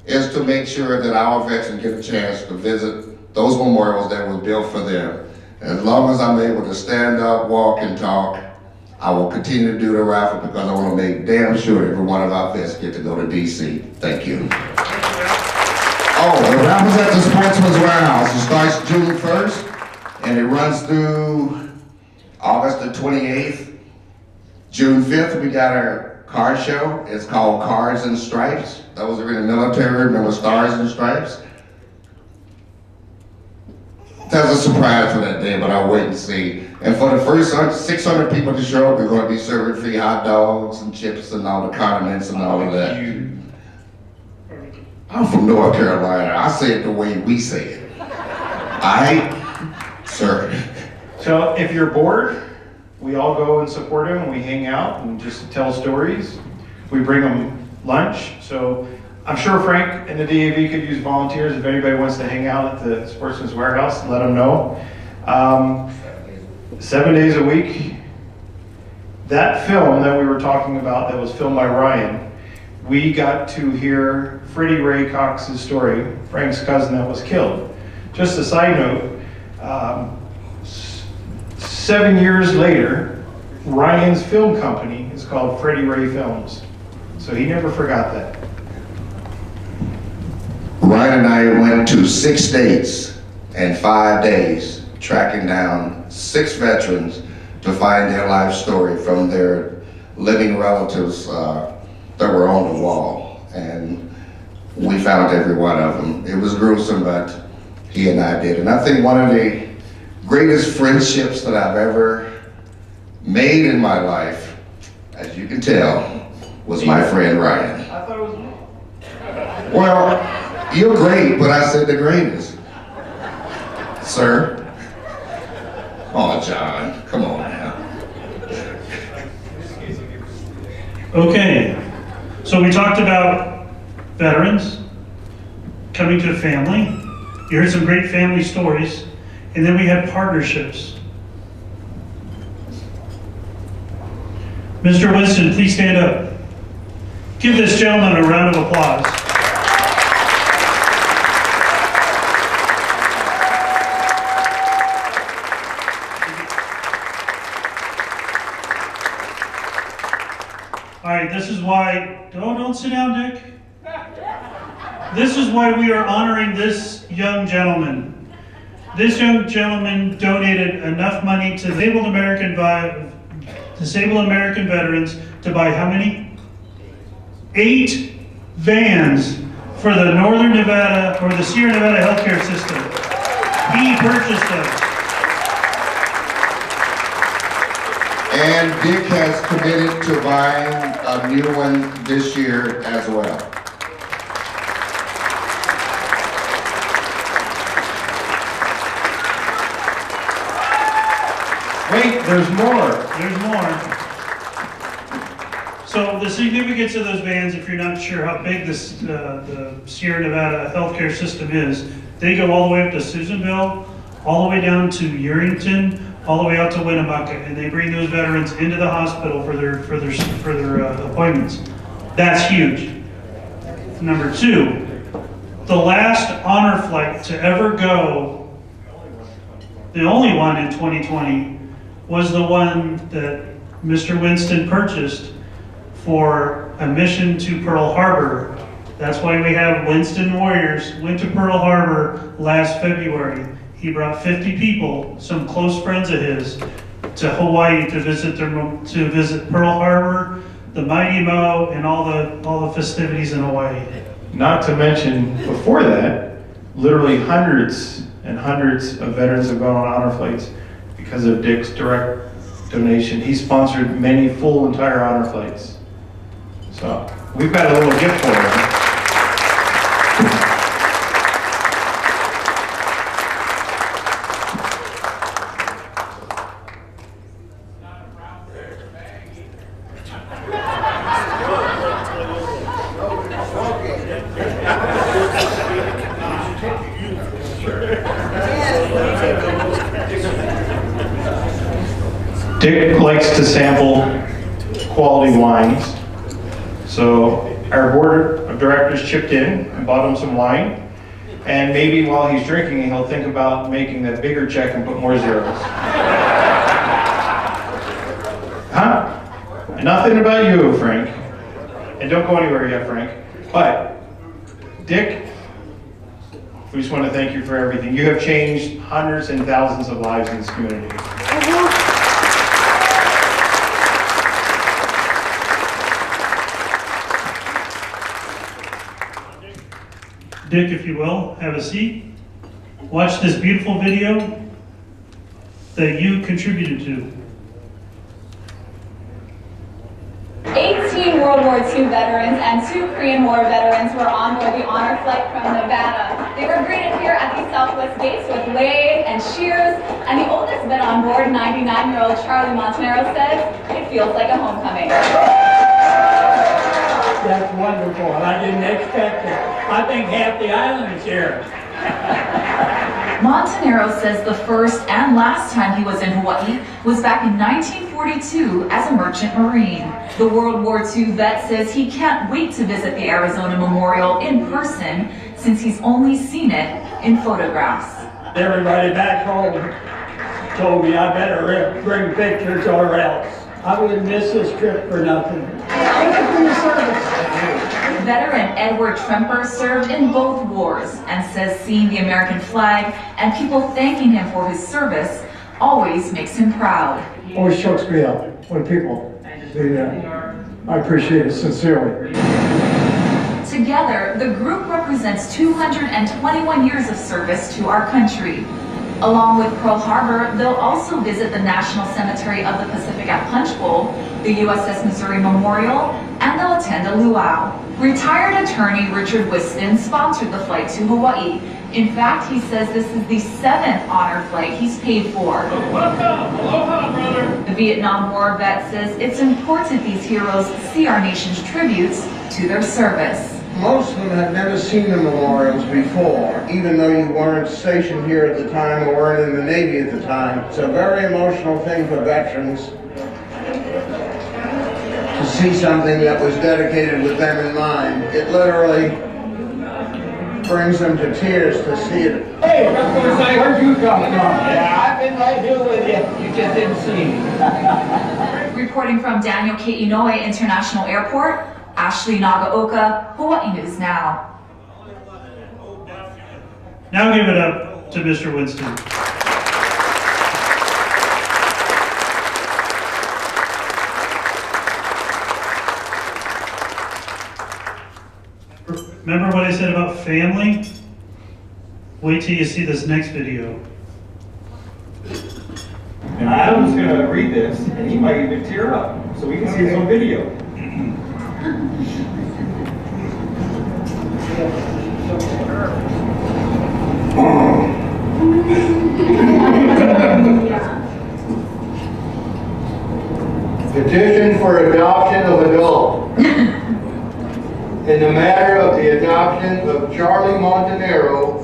is to make sure that our veterans get a chance to visit those memorials that were built for them. As long as I'm able to stand up, walk, and talk, I will continue to do the raffle because I want to make damn sure every one of our vets get to go to DC. Thank you. Oh, the raffle's at the Sportsman's Warehouse. It starts June 1st, and it runs through August the 28th. June 5th, we got our car show. It's called Cards and Stripes. Those are in the military, remember Stars and Stripes? There's a surprise for that day, but I'll wait and see. And for the first 600 people to show up, we're going to be serving free hot dogs and chips and all the condiments and all of that. I'm from North Carolina. I say it the way we say it. Sir. So if you're bored, we all go and support them, and we hang out and just tell stories. We bring them lunch. So I'm sure Frank and the DAV could use volunteers if anybody wants to hang out at the Sportsman's Warehouse, let them know. 7 days a week. That film that we were talking about that was filmed by Ryan, we got to hear Freddie Ray Cox's story, Frank's cousin that was killed. Just a side note, 7 years later, Ryan's film company is called Freddie Ray Films. So he never forgot that. Ryan and I went to 6 states and 5 days, tracking down 6 veterans to find their life story from their living relatives that were on the wall. And we found every one of them. It was gruesome, but he and I did. And I think one of the greatest friendships that I've ever made in my life, as you can tell, was my friend Ryan. I thought it was me. Well, you're great, but I said the greatest. Sir. Oh, John, come on now. Okay, so we talked about veterans coming to family. You heard some great family stories, and then we had partnerships. Mr. Winston, please stand up. Give this gentleman a round of applause. this is why, don't sit down, Dick. This is why we are honoring this young gentleman. This young gentleman donated enough money to disabled American veterans to buy how many? 8 vans for the Northern Nevada, or the Sierra Nevada healthcare system. He purchased them. And Dick has committed to buying a new one this year as well. Wait, there's more. There's more. So the significance of those vans, if you're not sure how big this, the Sierra Nevada healthcare system is, they go all the way up to Susanville, all the way down to Urington, all the way out to Winnemucca, and they bring those veterans into the hospital for their appointments. That's huge. Number 2, the last honor flight to ever go, the only one in 2020, was the one that Mr. Winston purchased for a mission to Pearl Harbor. That's why we have Winston Warriors went to Pearl Harbor last February. He brought 50 people, some close friends of his, to Hawaii to visit Pearl Harbor, the Mighty Mo, and all the festivities in Hawaii. Not to mention, before that, literally hundreds and hundreds of veterans have gone on honor flights because of Dick's direct donation. He sponsored many full entire honor flights. So we've got a little gift for him. Dick likes to sample quality wines, so our board of directors chipped in and bought him some wine, and maybe while he's drinking, he'll think about making that bigger check and put more zeros. Huh? Nothing about you, Frank. And don't go anywhere yet, Frank. But, Dick, we just want to thank you for everything. You have changed hundreds and thousands of lives in this community. Dick, if you will, have a seat. Watch this beautiful video that you contributed to. 18 World War II veterans and 2 Korean War veterans were on board the honor flight from Nevada. They were greeted here at the Southwest gates with wave and cheers, and the oldest vet on board, 99-year-old Charlie Montanaro, says it feels like a homecoming. That's wonderful, and I didn't expect it. I think half the island is here. Montanaro says the first and last time he was in Hawaii was back in 1942 as a merchant marine. The World War II vet says he can't wait to visit the Arizona Memorial in person since he's only seen it in photographs. Everybody back home told me I better bring pictures or else. I wouldn't miss this trip for nothing. Thank you for your service. Veteran Edward Tremper served in both wars and says seeing the American flag and people thanking him for his service always makes him proud. Always chokes me up when people, I appreciate it sincerely. Together, the group represents 221 years of service to our country. Along with Pearl Harbor, they'll also visit the National Cemetery of the Pacific at Punch Bowl, the USS Missouri Memorial, and they'll attend a luau. Retired attorney Richard Whiston sponsored the flight to Hawaii. In fact, he says this is the 7th honor flight he's paid for. Welcome! Aloha, brother! The Vietnam War vet says it's important these heroes see our nation's tributes to their service. Most of them have never seen the memorials before, even though you weren't stationed here at the time or weren't in the Navy at the time. It's a very emotional thing for veterans to see something that was dedicated with them in mind. It literally brings them to tears to see it. Hey, where'd you come from? Yeah, I've been right here with you. You just didn't see me. Reporting from Daniel K. Inouye International Airport, Ashley Nagaoka, Hawaii News Now. Now give it up to Mr. Winston. Remember what I said about family? Wait till you see this next video. And Adam's going to read this, and he might even tear up, so we can see his own video. Petition for adoption of adult. In the matter of the adoption of Charlie Montanero,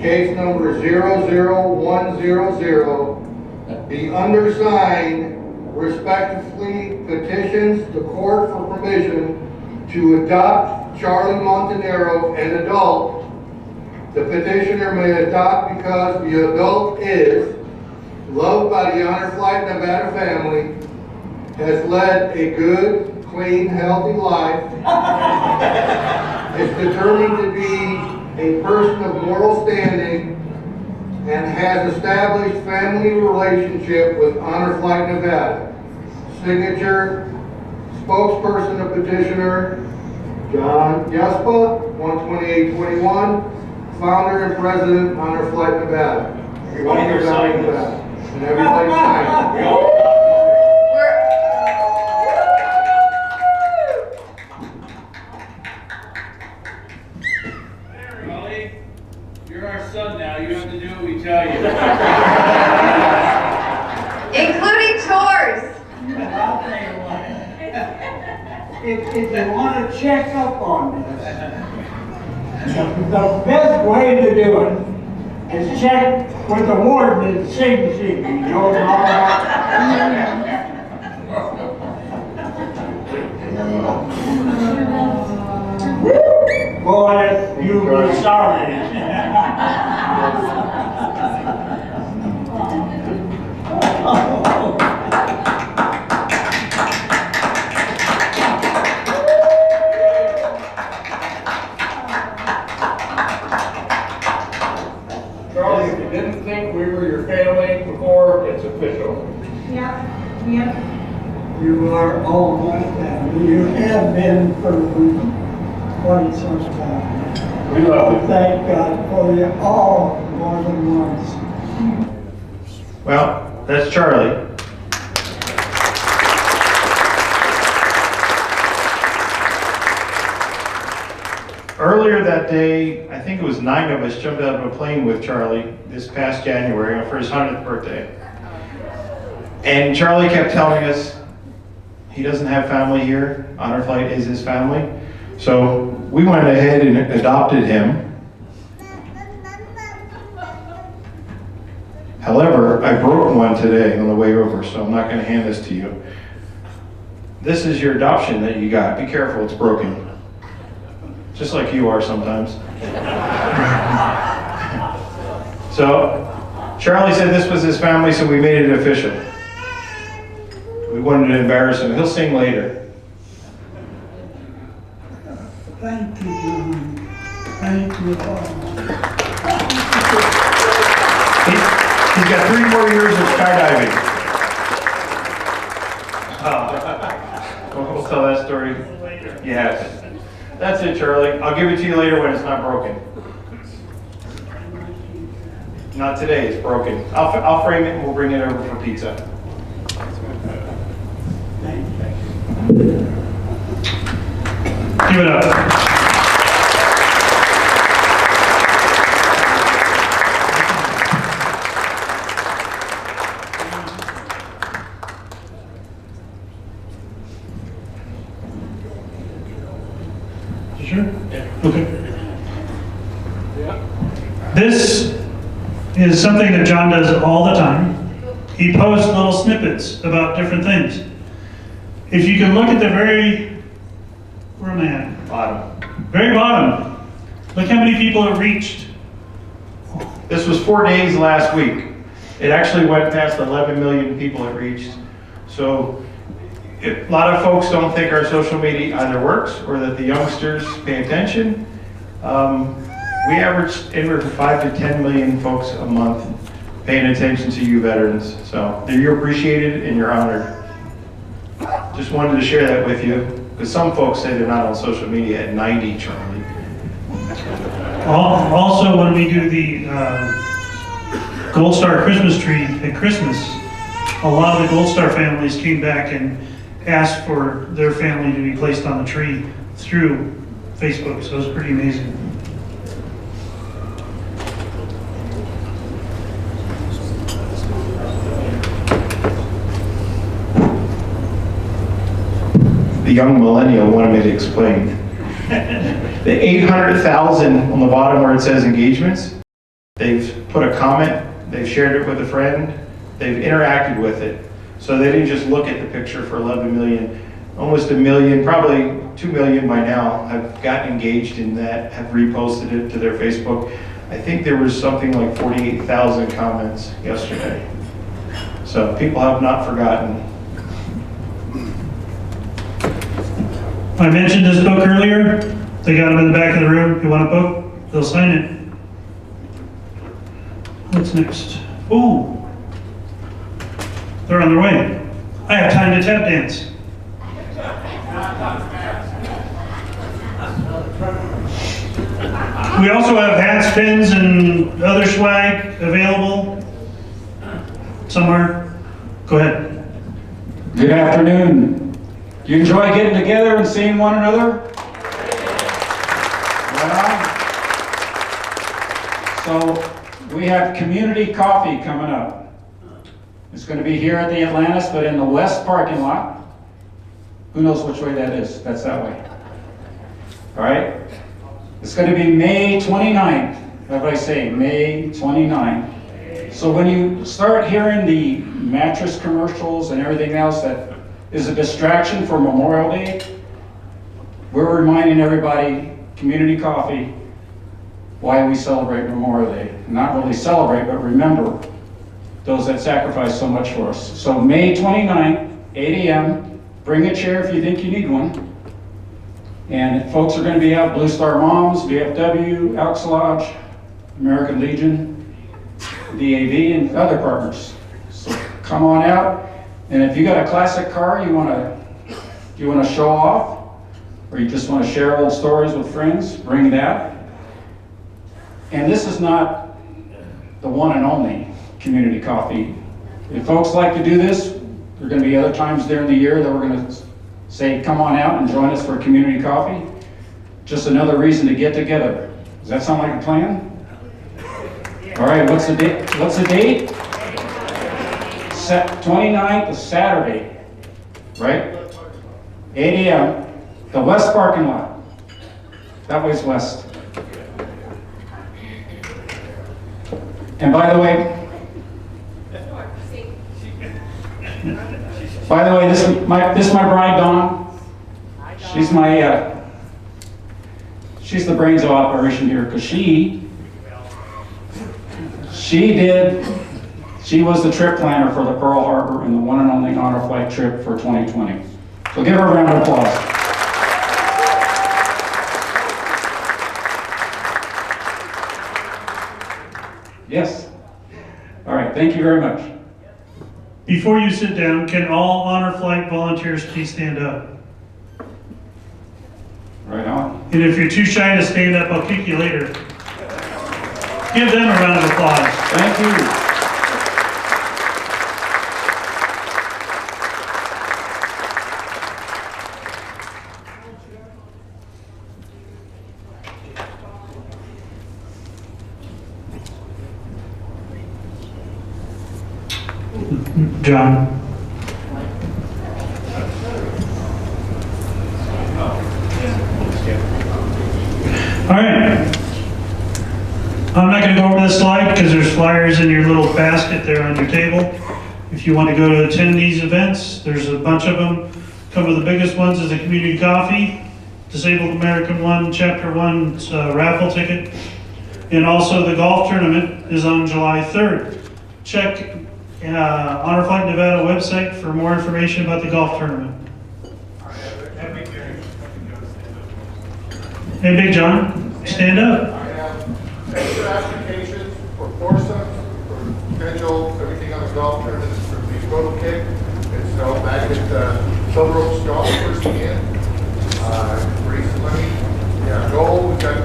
case number 00100, the undersigned respectively petitions the court for permission to adopt Charlie Montanero, an adult. The petitioner may adopt because the adult is loved by the Honor Flight Nevada family, has led a good, clean, healthy life, is determined to be a person of moral standing, and has established family relationship with Honor Flight Nevada. Signature, spokesperson of petitioner, John Yaspa, 12821, founder and president, Honor Flight Nevada. Everybody here sign this. And everybody sign it. You're our son now. You have to do what we tell you. Including chores. I'll tell you what. If you want to check up on this, the best way to do it is check with the warden at CDC. He knows all about boy, you were sorry. Charlie, if you didn't think we were your family before, it's official. Yeah. You are all my family. You have been for quite some time. We love you. Thank God for you all more than once. Well, that's Charlie. Earlier that day, I think it was 9 of us jumped out of a plane with Charlie this past January for his 100th birthday. And Charlie kept telling us he doesn't have family here. Honor Flight is his family. So we went ahead and adopted him. However, I broke one today on the way over, so I'm not going to hand this to you. This is your adoption that you got. Be careful, it's broken. Just like you are sometimes. So, Charlie said this was his family, so we made it official. We wanted to embarrass him. He'll sing later. Thank you, John. Thank you all. He's got 3 more years of skydiving. We'll tell that story. Yes. That's it, Charlie. I'll give it to you later when it's not broken. Not today, it's broken. I'll frame it and we'll bring it over for pizza. Give it up. Sure? Yeah. Okay. This is something that John does all the time. He posts little snippets about different things. If you can look at the where am I at? Bottom. Very bottom. Look how many people it reached. This was 4 days last week. It actually went past 11 million people it reached. So A lot of folks don't think our social media either works or that the youngsters pay attention. We average anywhere from 5 to 10 million folks a month paying attention to you veterans. So you're appreciated and you're honored. Just wanted to share that with you, because some folks say they're not on social media at 90, Charlie. Also, when we do the Gold Star Christmas tree at Christmas, a lot of the Gold Star families came back and asked for their family to be placed on the tree through Facebook, so it was pretty amazing. The young millennial wanted me to explain. The 800,000 on the bottom where it says engagements, they've put a comment, they've shared it with a friend, they've interacted with it. So they didn't just look at the picture for 11 million. Almost a million, probably 2 million by now, have gotten engaged in that, have reposted it to their Facebook. I think there was something like 48,000 comments yesterday. So people have not forgotten. I mentioned this book earlier. They got them in the back of the room. You want a book? They'll sign it. What's next? Ooh. They're on their way. I have time to tap dance. We also have hats, pins, and other swag available somewhere. Go ahead. Good afternoon. Do you enjoy getting together and seeing one another? So we have community coffee coming up. It's going to be here at the Atlantis, but in the west parking lot. Who knows which way that is? That's that way. All right? It's going to be May 29th. What did I say? May 29th. So when you start hearing the mattress commercials and everything else that is a distraction for Memorial Day, we're reminding everybody, community coffee, why we celebrate Memorial Day. Not really celebrate, but remember those that sacrificed so much for us. So May 29th, 8 a.m., bring a chair if you think you need one. And folks are going to be out, Blue Star Moms, VFW, Elks Lodge, American Legion, DAV, and other partners. So come on out. And if you got a classic car you want to show off, or you just want to share old stories with friends, bring that. And this is not the one and only community coffee. If folks like to do this, there are going to be other times during the year that we're going to say, come on out and join us for community coffee. Just another reason to get together. Does that sound like a plan? All right, what's the date? 29th is Saturday, right? 8 a.m., the west parking lot. That way's west. And by the way, this is my bride, Dawn. She's the brains of operation here, because she was the trip planner for the Pearl Harbor and the one and only honor flight trip for 2020. So give her a round of applause. Yes. All right, thank you very much. Before you sit down, can all honor flight volunteers please stand up? Right on. And if you're too shy to stand up, I'll kick you later. Give them a round of applause. Thank you. John. All right. I'm not going to go over this slide because there's flyers in your little basket there on your table. If you want to go to attend these events, there's a bunch of them. A couple of the biggest ones is the community coffee, Disabled American 1, Chapter 1 raffle ticket, and also the golf tournament is on July 3rd. Check Honor Flight Nevada website for more information about the golf tournament. Hey, Big John, stand up. I have extra applications for foursomes, for potential, everything on the golf tournament, for the photo kick. It's held back at Silver Oaks Golf Course again. Raise money. Yeah, goal, we've got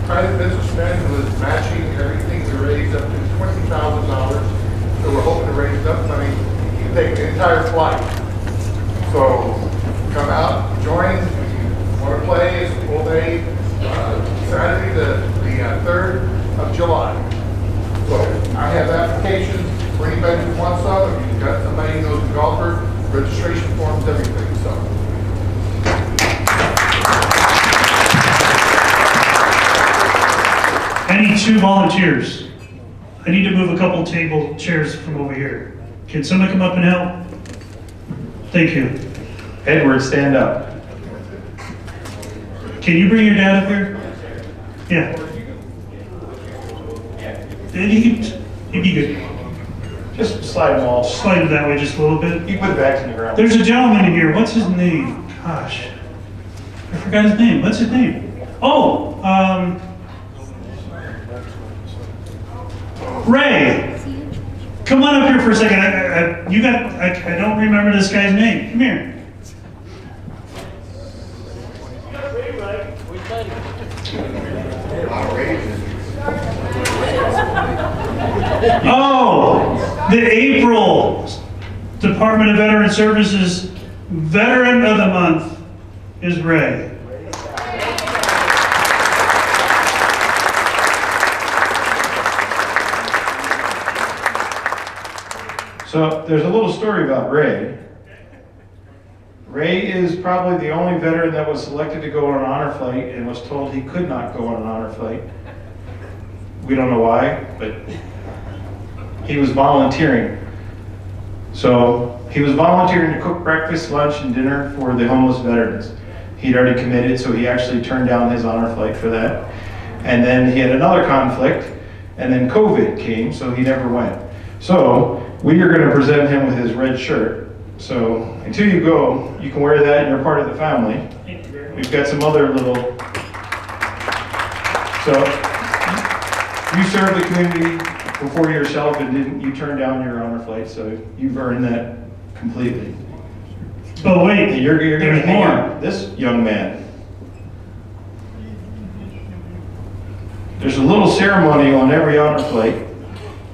private businessman who is matching everything we raise up to $20,000. So we're hoping to raise enough money to take the entire flight. So come out, join. If you want to play, it's a full day, Saturday the 3rd of July. So I have applications for anybody who wants some. If you've got somebody who knows a golfer, registration forms, everything. So. I need 2 volunteers. I need to move a couple table chairs from over here. Can someone come up and help? Thank you. Edward, stand up. Can you bring your dad up here? Yeah. He'd be good. Just slide them all. Slide it that way just a little bit. You put it back to the ground. There's a gentleman in here. What's his name? Gosh. I forgot his name. What's his name? Oh, Ray. Come on up here for a second. I don't remember this guy's name. Come here. Oh, the April Department of Veteran Services Veteran of the Month is Ray. So there's a little story about Ray. Ray is probably the only veteran that was selected to go on an honor flight and was told he could not go on an honor flight. We don't know why, but he was volunteering. So he was volunteering to cook breakfast, lunch, and dinner for the homeless veterans. He'd already committed, so he actually turned down his honor flight for that. And then he had another conflict, and then COVID came, so he never went. So we are going to present him with his red shirt. So until you go, you can wear that and you're part of the family. We've got some other little... So you served the community before yourself and you turned down your honor flight, so you've earned that completely. But wait, you're going to there's hang more. out this young man. There's a little ceremony on every honor flight,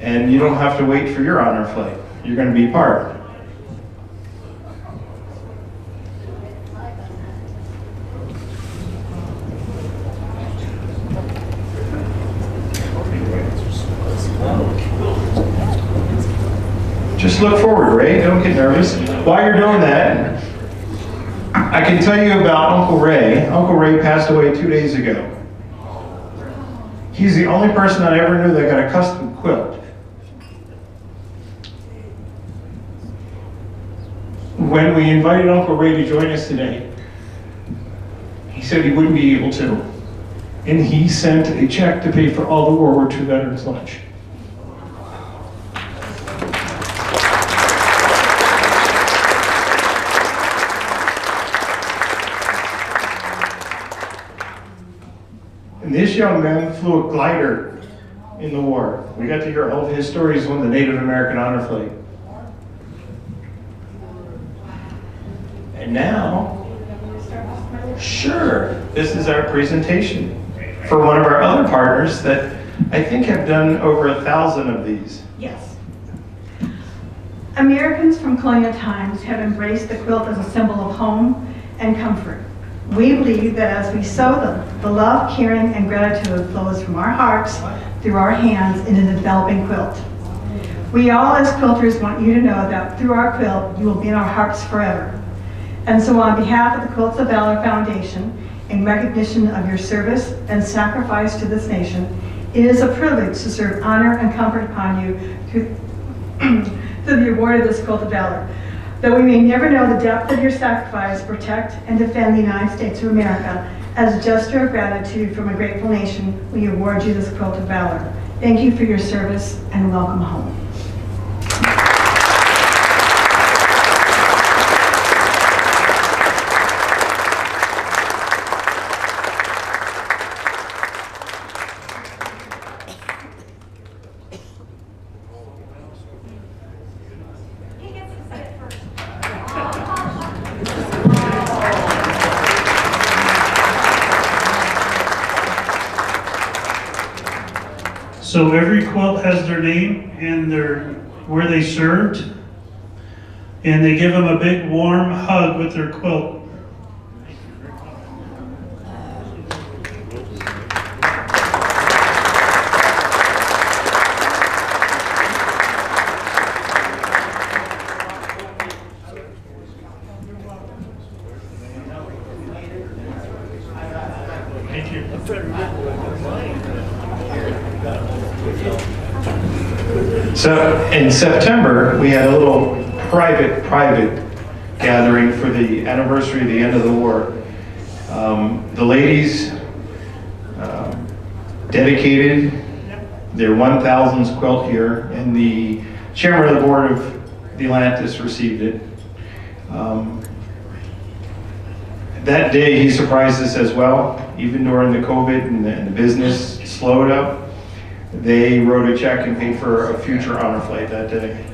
and you don't have to wait for your honor flight. You're going to be part. Just look forward, Ray. Don't get nervous. While you're doing that, I can tell you about Uncle Ray. Uncle Ray passed away 2 days ago. He's the only person I ever knew that got a custom quilt. When we invited Uncle Ray to join us today, he said he wouldn't be able to. And he sent a check to pay for all the World War II veterans' lunch. And this young man flew a glider in the war. We got to hear all of his stories on the Native American honor flight. And now, sure, this is our presentation for one of our other partners that I think have done over 1,000 of these. Yes. Americans from colonial times have embraced the quilt as a symbol of home and comfort. We believe that as we sew the love, caring, and gratitude flows from our hearts through our hands in a developing quilt. We all as quilters want you to know that through our quilt, you will be in our hearts forever. And so on behalf of the Quilts of Valor Foundation, in recognition of your service and sacrifice to this nation, it is a privilege to serve honor and comfort upon you through the award of this Quilt of Valor. Though we may never know the depth of your sacrifice, protect and defend the United States of America, as a gesture of gratitude from a grateful nation, we award you this Quilt of Valor. Thank you for your service and welcome home. So every quilt has their name and where they served, and they give them a big warm hug with their quilt. So in September, we had a little private gathering for the anniversary of the end of the war. The ladies dedicated their 1000th quilt here, and the chairman of the board of the Atlantis received it. That day he surprised us as well, even during the COVID and the business slowed up. They wrote a check and paid for a future honor flight that day.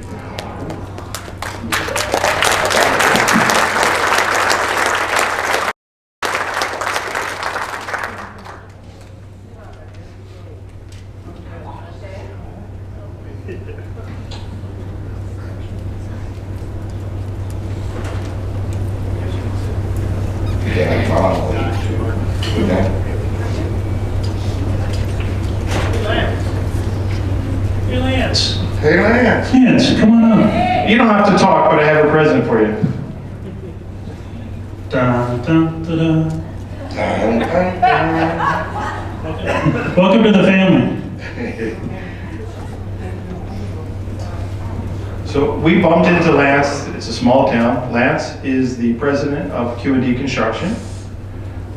Hey, Lance. Hey, Lance. Lance, come on up. You don't have to talk, but I have a present for you. Dun, dun, dun, dun. Welcome to the family. So we bumped into Lance. It's a small town. Lance is the president of Q&D Construction.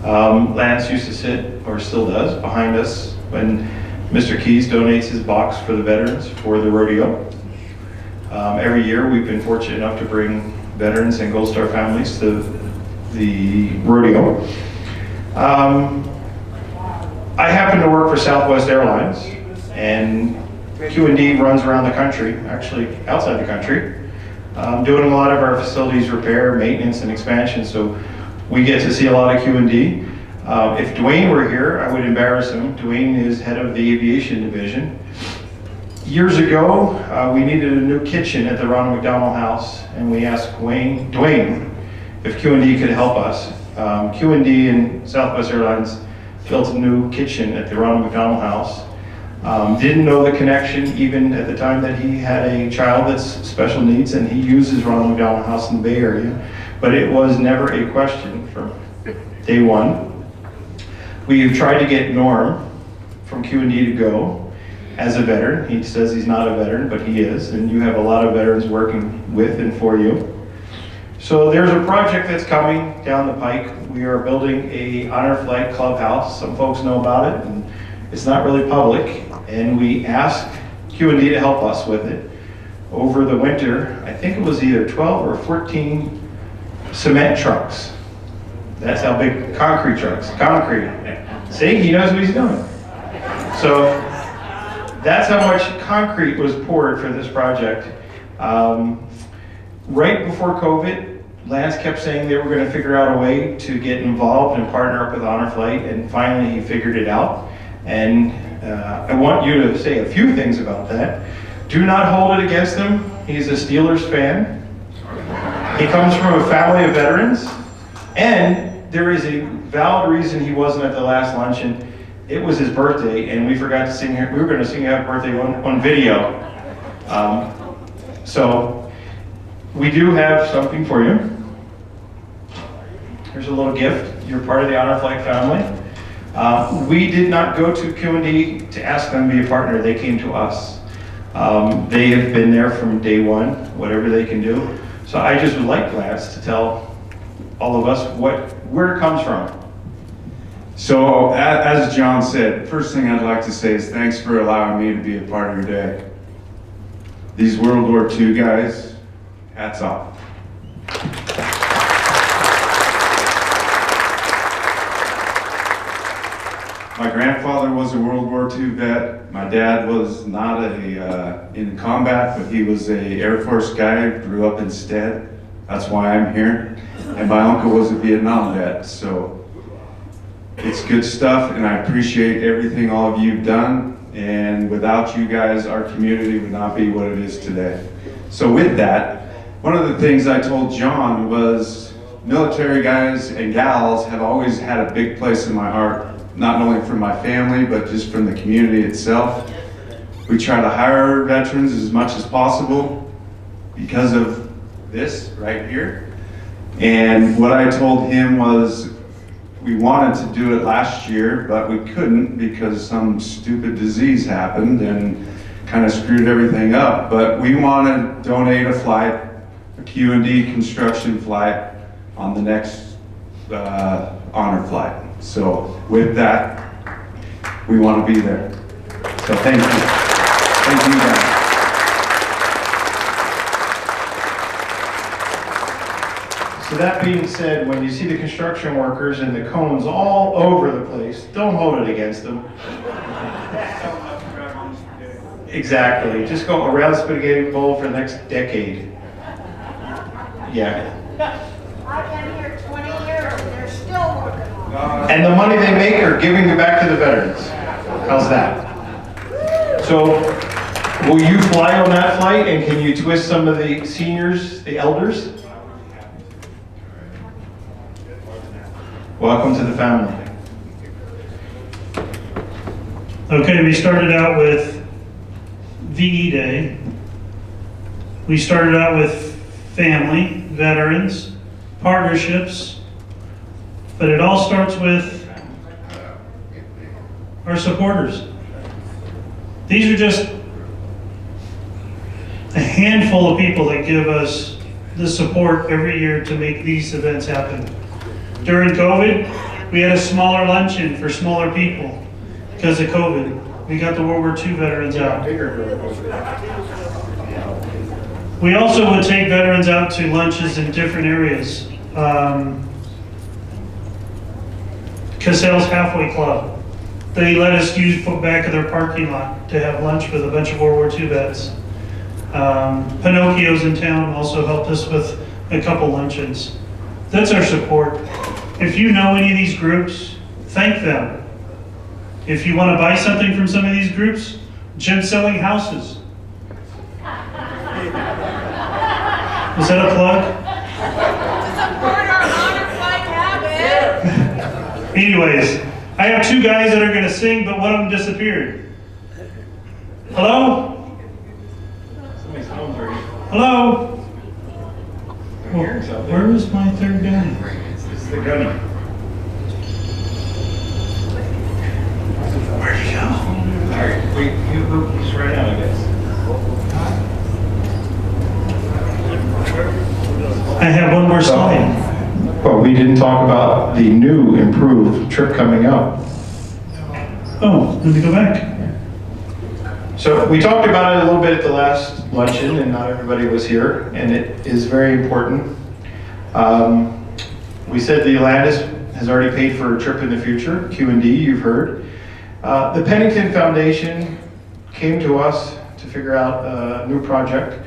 Lance used to sit, or still does, behind us when Mr. Keys donates his box for the veterans for the rodeo. Every year we've been fortunate enough to bring veterans and Gold Star families to the rodeo. I happen to work for Southwest Airlines, and Q&D runs around the country, actually outside the country, doing a lot of our facilities repair, maintenance, and expansion, so we get to see a lot of Q&D. If Dwayne were here, I would embarrass him. Dwayne is head of the aviation division. Years ago, we needed a new kitchen at the Ronald McDonald House, and we asked Dwayne if Q&D could help us. Q&D and Southwest Airlines built a new kitchen at the Ronald McDonald House. Didn't know the connection even at the time that he had a child that's special needs, and he uses Ronald McDonald House in the Bay Area, but it was never a question from day one. We've tried to get Norm from Q&D to go as a veteran. He says he's not a veteran, but he is, and you have a lot of veterans working with and for you. So there's a project that's coming down the pike. We are building a honor flight clubhouse. Some folks know about it, and it's not really public, and we asked Q&D to help us with it. Over the winter, I think it was either 12 or 14 cement trucks. That's how big, concrete trucks, concrete. See, he knows what he's doing. So that's how much concrete was poured for this project. Right before COVID, Lance kept saying they were going to figure out a way to get involved and partner up with Honor Flight, and finally he figured it out. And I want you to say a few things about that. Do not hold it against him. He's a Steelers fan. He comes from a family of veterans, and there is a valid reason he wasn't at the last luncheon. It was his birthday, and we forgot to sing. We were going to sing happy birthday on video. So we do have something for you. Here's a little gift. You're part of the Honor Flight family. We did not go to Q&D to ask them to be a partner. They came to us. They have been there from day one, whatever they can do. So I just would like Lance to tell all of us where it comes from. So as John said, first thing I'd like to say is thanks for allowing me to be a part of your day. These World War II guys, hats off. My grandfather was a World War II vet. My dad was not in combat, but he was a Air Force guy, grew up instead. That's why I'm here. And my uncle was a Vietnam vet, so it's good stuff, and I appreciate everything all of you've done. And without you guys, our community would not be what it is today. So with that, one of the things I told John was military guys and gals have always had a big place in my heart, not only from my family, but just from the community itself. We try to hire veterans as much as possible because of this right here. And what I told him was we wanted to do it last year, but we couldn't because some stupid disease happened and kind of screwed everything up. But we want to donate a flight, a Q&D construction flight on the next honor flight. So with that, we want to be there. So thank you. Thank you guys. So that being said, when you see the construction workers and the cones all over the place, don't hold it against them. Exactly. Just go around the spaghetti bowl for the next decade. Yeah. I've been here 20 years and they're still working on it. And the money they make are giving it back to the veterans. How's that? So, will you fly on that flight, and can you twist some of the seniors, the elders? Welcome to the family. Okay, we started out with VE Day. We started out with family, veterans, partnerships, but it all starts with our supporters. These are just a handful of people that give us the support every year to make these events happen. During COVID, we had a smaller luncheon for smaller people because of COVID. We got the World War II veterans out. We also would take veterans out to lunches in different areas. Cassell's Halfway Club. They let us use the back of their parking lot to have lunch with a bunch of World War II vets. Pinocchio's in town also helped us with a couple luncheons. That's our support. If you know any of these groups, thank them. If you want to buy something from some of these groups, Jim's selling houses. Is that a plug? Anyways, I have two guys that are going to sing, but one of them disappeared. Hello? Somebody's phone's ringing. Hello? Well, where is my third guy? It's the gunny. Where'd he go? All right, he's right out, I guess. I have one more slide. Well, we didn't talk about the new improved trip coming up. Oh, let me go back. So we talked about it a little bit at the last luncheon, and not everybody was here, and it is very important. We said the Atlantis has already paid for a trip in the future, Q&D, you've heard. The Pennington Foundation came to us to figure out a new project.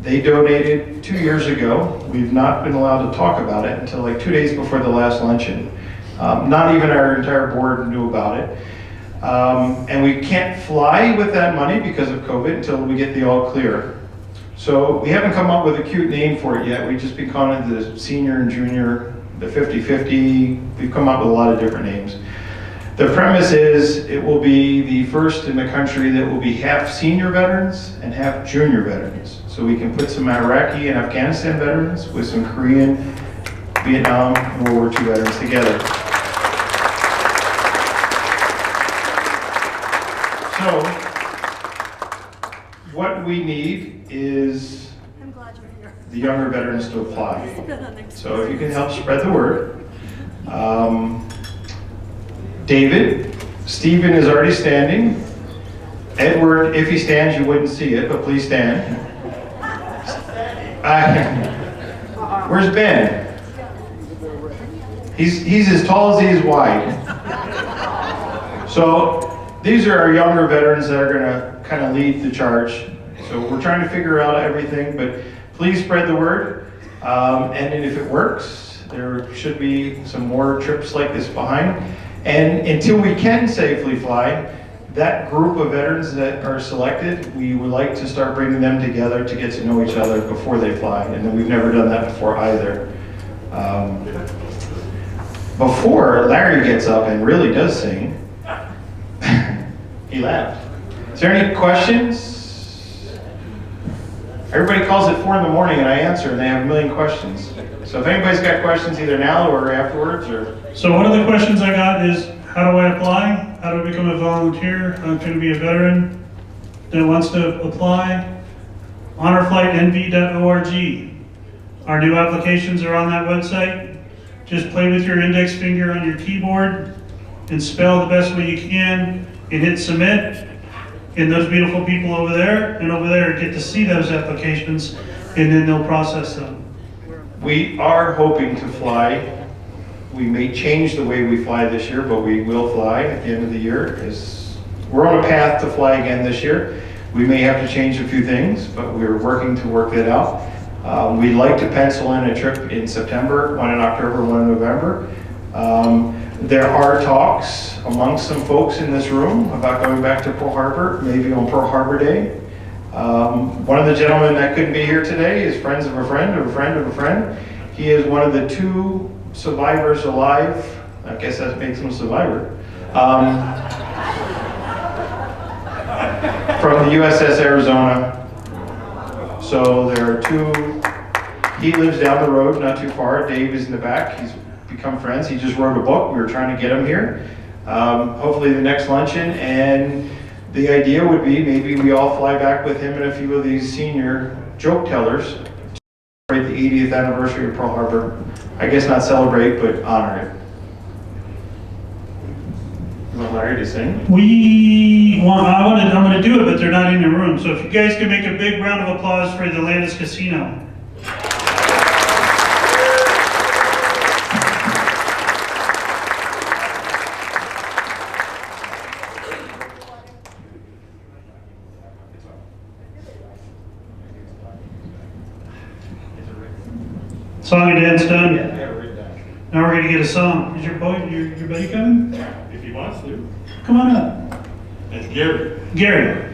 They donated 2 years ago. We've not been allowed to talk about it until like 2 days before the last luncheon. Not even our entire board knew about it. And we can't fly with that money because of COVID until we get the all clear. So we haven't come up with a cute name for it yet. We've just been calling it the senior and junior, the 50-50. We've come up with a lot of different names. The premise is it will be the first in the country that will be half senior veterans and half junior veterans. So we can put some Iraqi and Afghanistan veterans with some Korean, Vietnam, and World War II veterans together. So, what we need is the younger veterans to apply. So if you can help spread the word. David, Stephen is already standing. Edward, if he stands, you wouldn't see it, but please stand. Where's Ben? He's as tall as he is wide. So these are our younger veterans that are going to kind of lead the charge. So we're trying to figure out everything, but please spread the word. And if it works, there should be some more trips like this behind. And until we can safely fly, that group of veterans that are selected, we would like to start bringing them together to get to know each other before they fly. And we've never done that before either. Before Larry gets up and really does sing, he laughed. Is there any questions? Everybody calls at 4 in the morning and I answer and they have a million questions. So if anybody's got questions either now or afterwards or... So one of the questions I got is, how do I apply? How do I become a volunteer? I'm going to be a veteran that wants to apply. honorflightnv.org. Our new applications are on that website. Just play with your index finger on your keyboard and spell the best way you can and hit submit. And those beautiful people over there and over there get to see those applications and then they'll process them. We are hoping to fly. We may change the way we fly this year, but we will fly at the end of the year. We're on a path to fly again this year. We may have to change a few things, but we're working to work that out. We'd like to pencil in a trip in September, one in October, one in November. There are talks amongst some folks in this room about going back to Pearl Harbor, maybe on Pearl Harbor Day. One of the gentlemen that couldn't be here today is friends of a friend of a friend of a friend. He is one of the 2 survivors alive. I guess that makes him a survivor. From the USS Arizona. So there are 2. He lives down the road, not too far. Dave is in the back. He's become friends. He just wrote a book. We were trying to get him here. Hopefully the next luncheon. And the idea would be maybe we all fly back with him and a few of these senior joke tellers to celebrate the 80th anniversary of Pearl Harbor. I guess not celebrate, but honor it. You want Larry to sing? I'm going to do it, but they're not in the room. So if you guys can make a big round of applause for the Landis Casino. Song and dance done. Now we're going to get a song. Is your buddy coming? If he wants to. Come on up. That's Gary. Gary.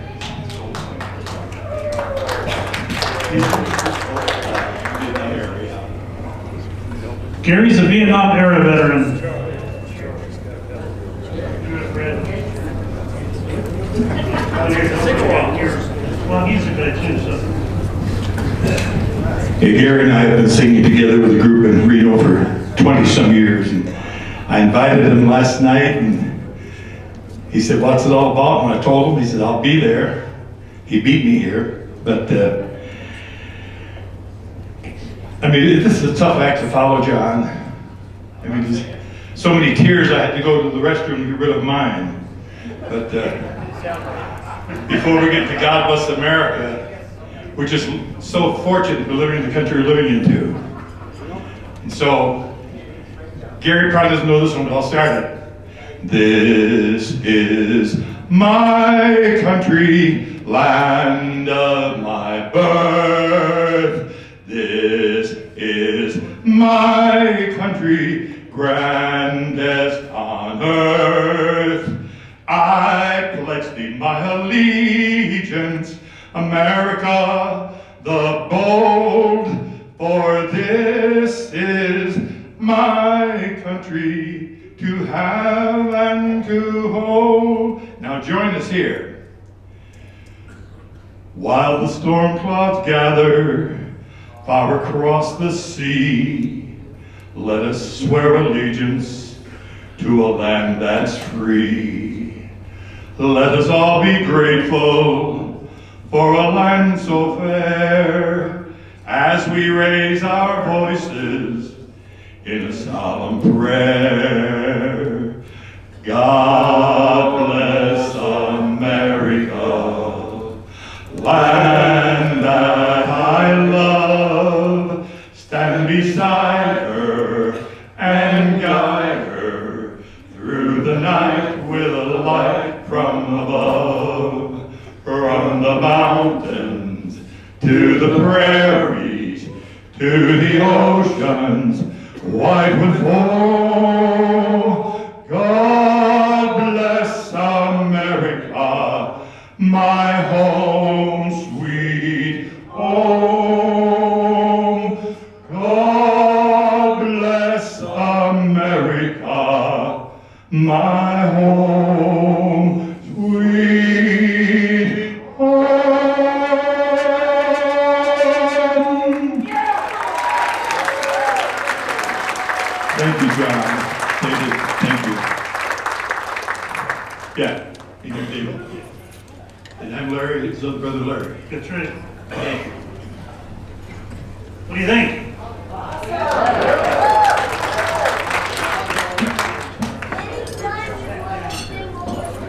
Gary's a Vietnam era veteran. Well, he's a guy too, so. Hey, Gary and I have been singing together with a group in Reno for 20-some years. And I invited him last night, and he said, what's it all about? When I told him, he said, I'll be there. He beat me here. But, I mean, this is a tough act to follow, John. I mean, there's so many tears I had to go to the restroom to get rid of mine. But before we get to God Bless America, we're just so fortunate to be living in the country we're living into. And so, Gary probably doesn't know this one, but I'll start it. This is my country, land of my birth. This is my country, grandest on earth. I pledge thee my allegiance, America the bold, for this is my country to have and to hold. Now join us here. While the storm clouds gather far across the sea, let us swear allegiance to a land that's free. Let us all be grateful for a land so fair, as we raise our voices in a solemn prayer. God bless America, land that I love. Stand beside her and guide her through the night with a light from above. From the mountains to the prairies, to the oceans, white with foam. God bless America, my home, sweet home. Thank you, John. Thank you. Yeah, and you're David. And I'm Larry, his other brother Larry. That's right. What do you think?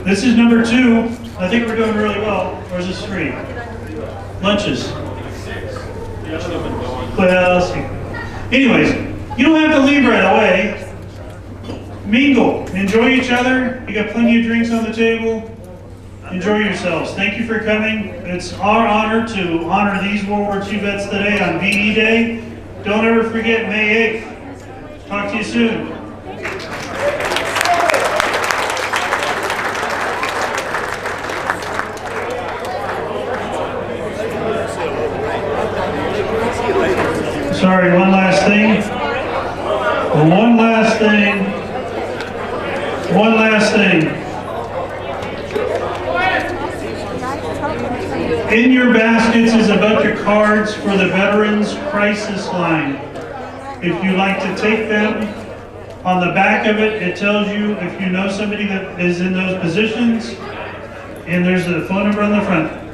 This is number 2. I think we're doing really well. Or is this 3? Lunches. Well, see. Anyways, you don't have to leave right away. Mingle. Enjoy each other. You got plenty of drinks on the table. Enjoy yourselves. Thank you for coming. It's our honor to honor these World War II vets today on VE Day. Don't ever forget May 8th. Talk to you soon. Sorry, one last thing. One last thing. In your baskets is a bunch of cards for the Veterans Crisis Line. If you'd like to take them, on the back of it, it tells you if you know somebody that is in those positions, and there's a phone number on the front.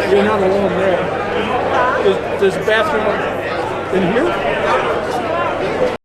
You're not alone there. There's a bathroom in here?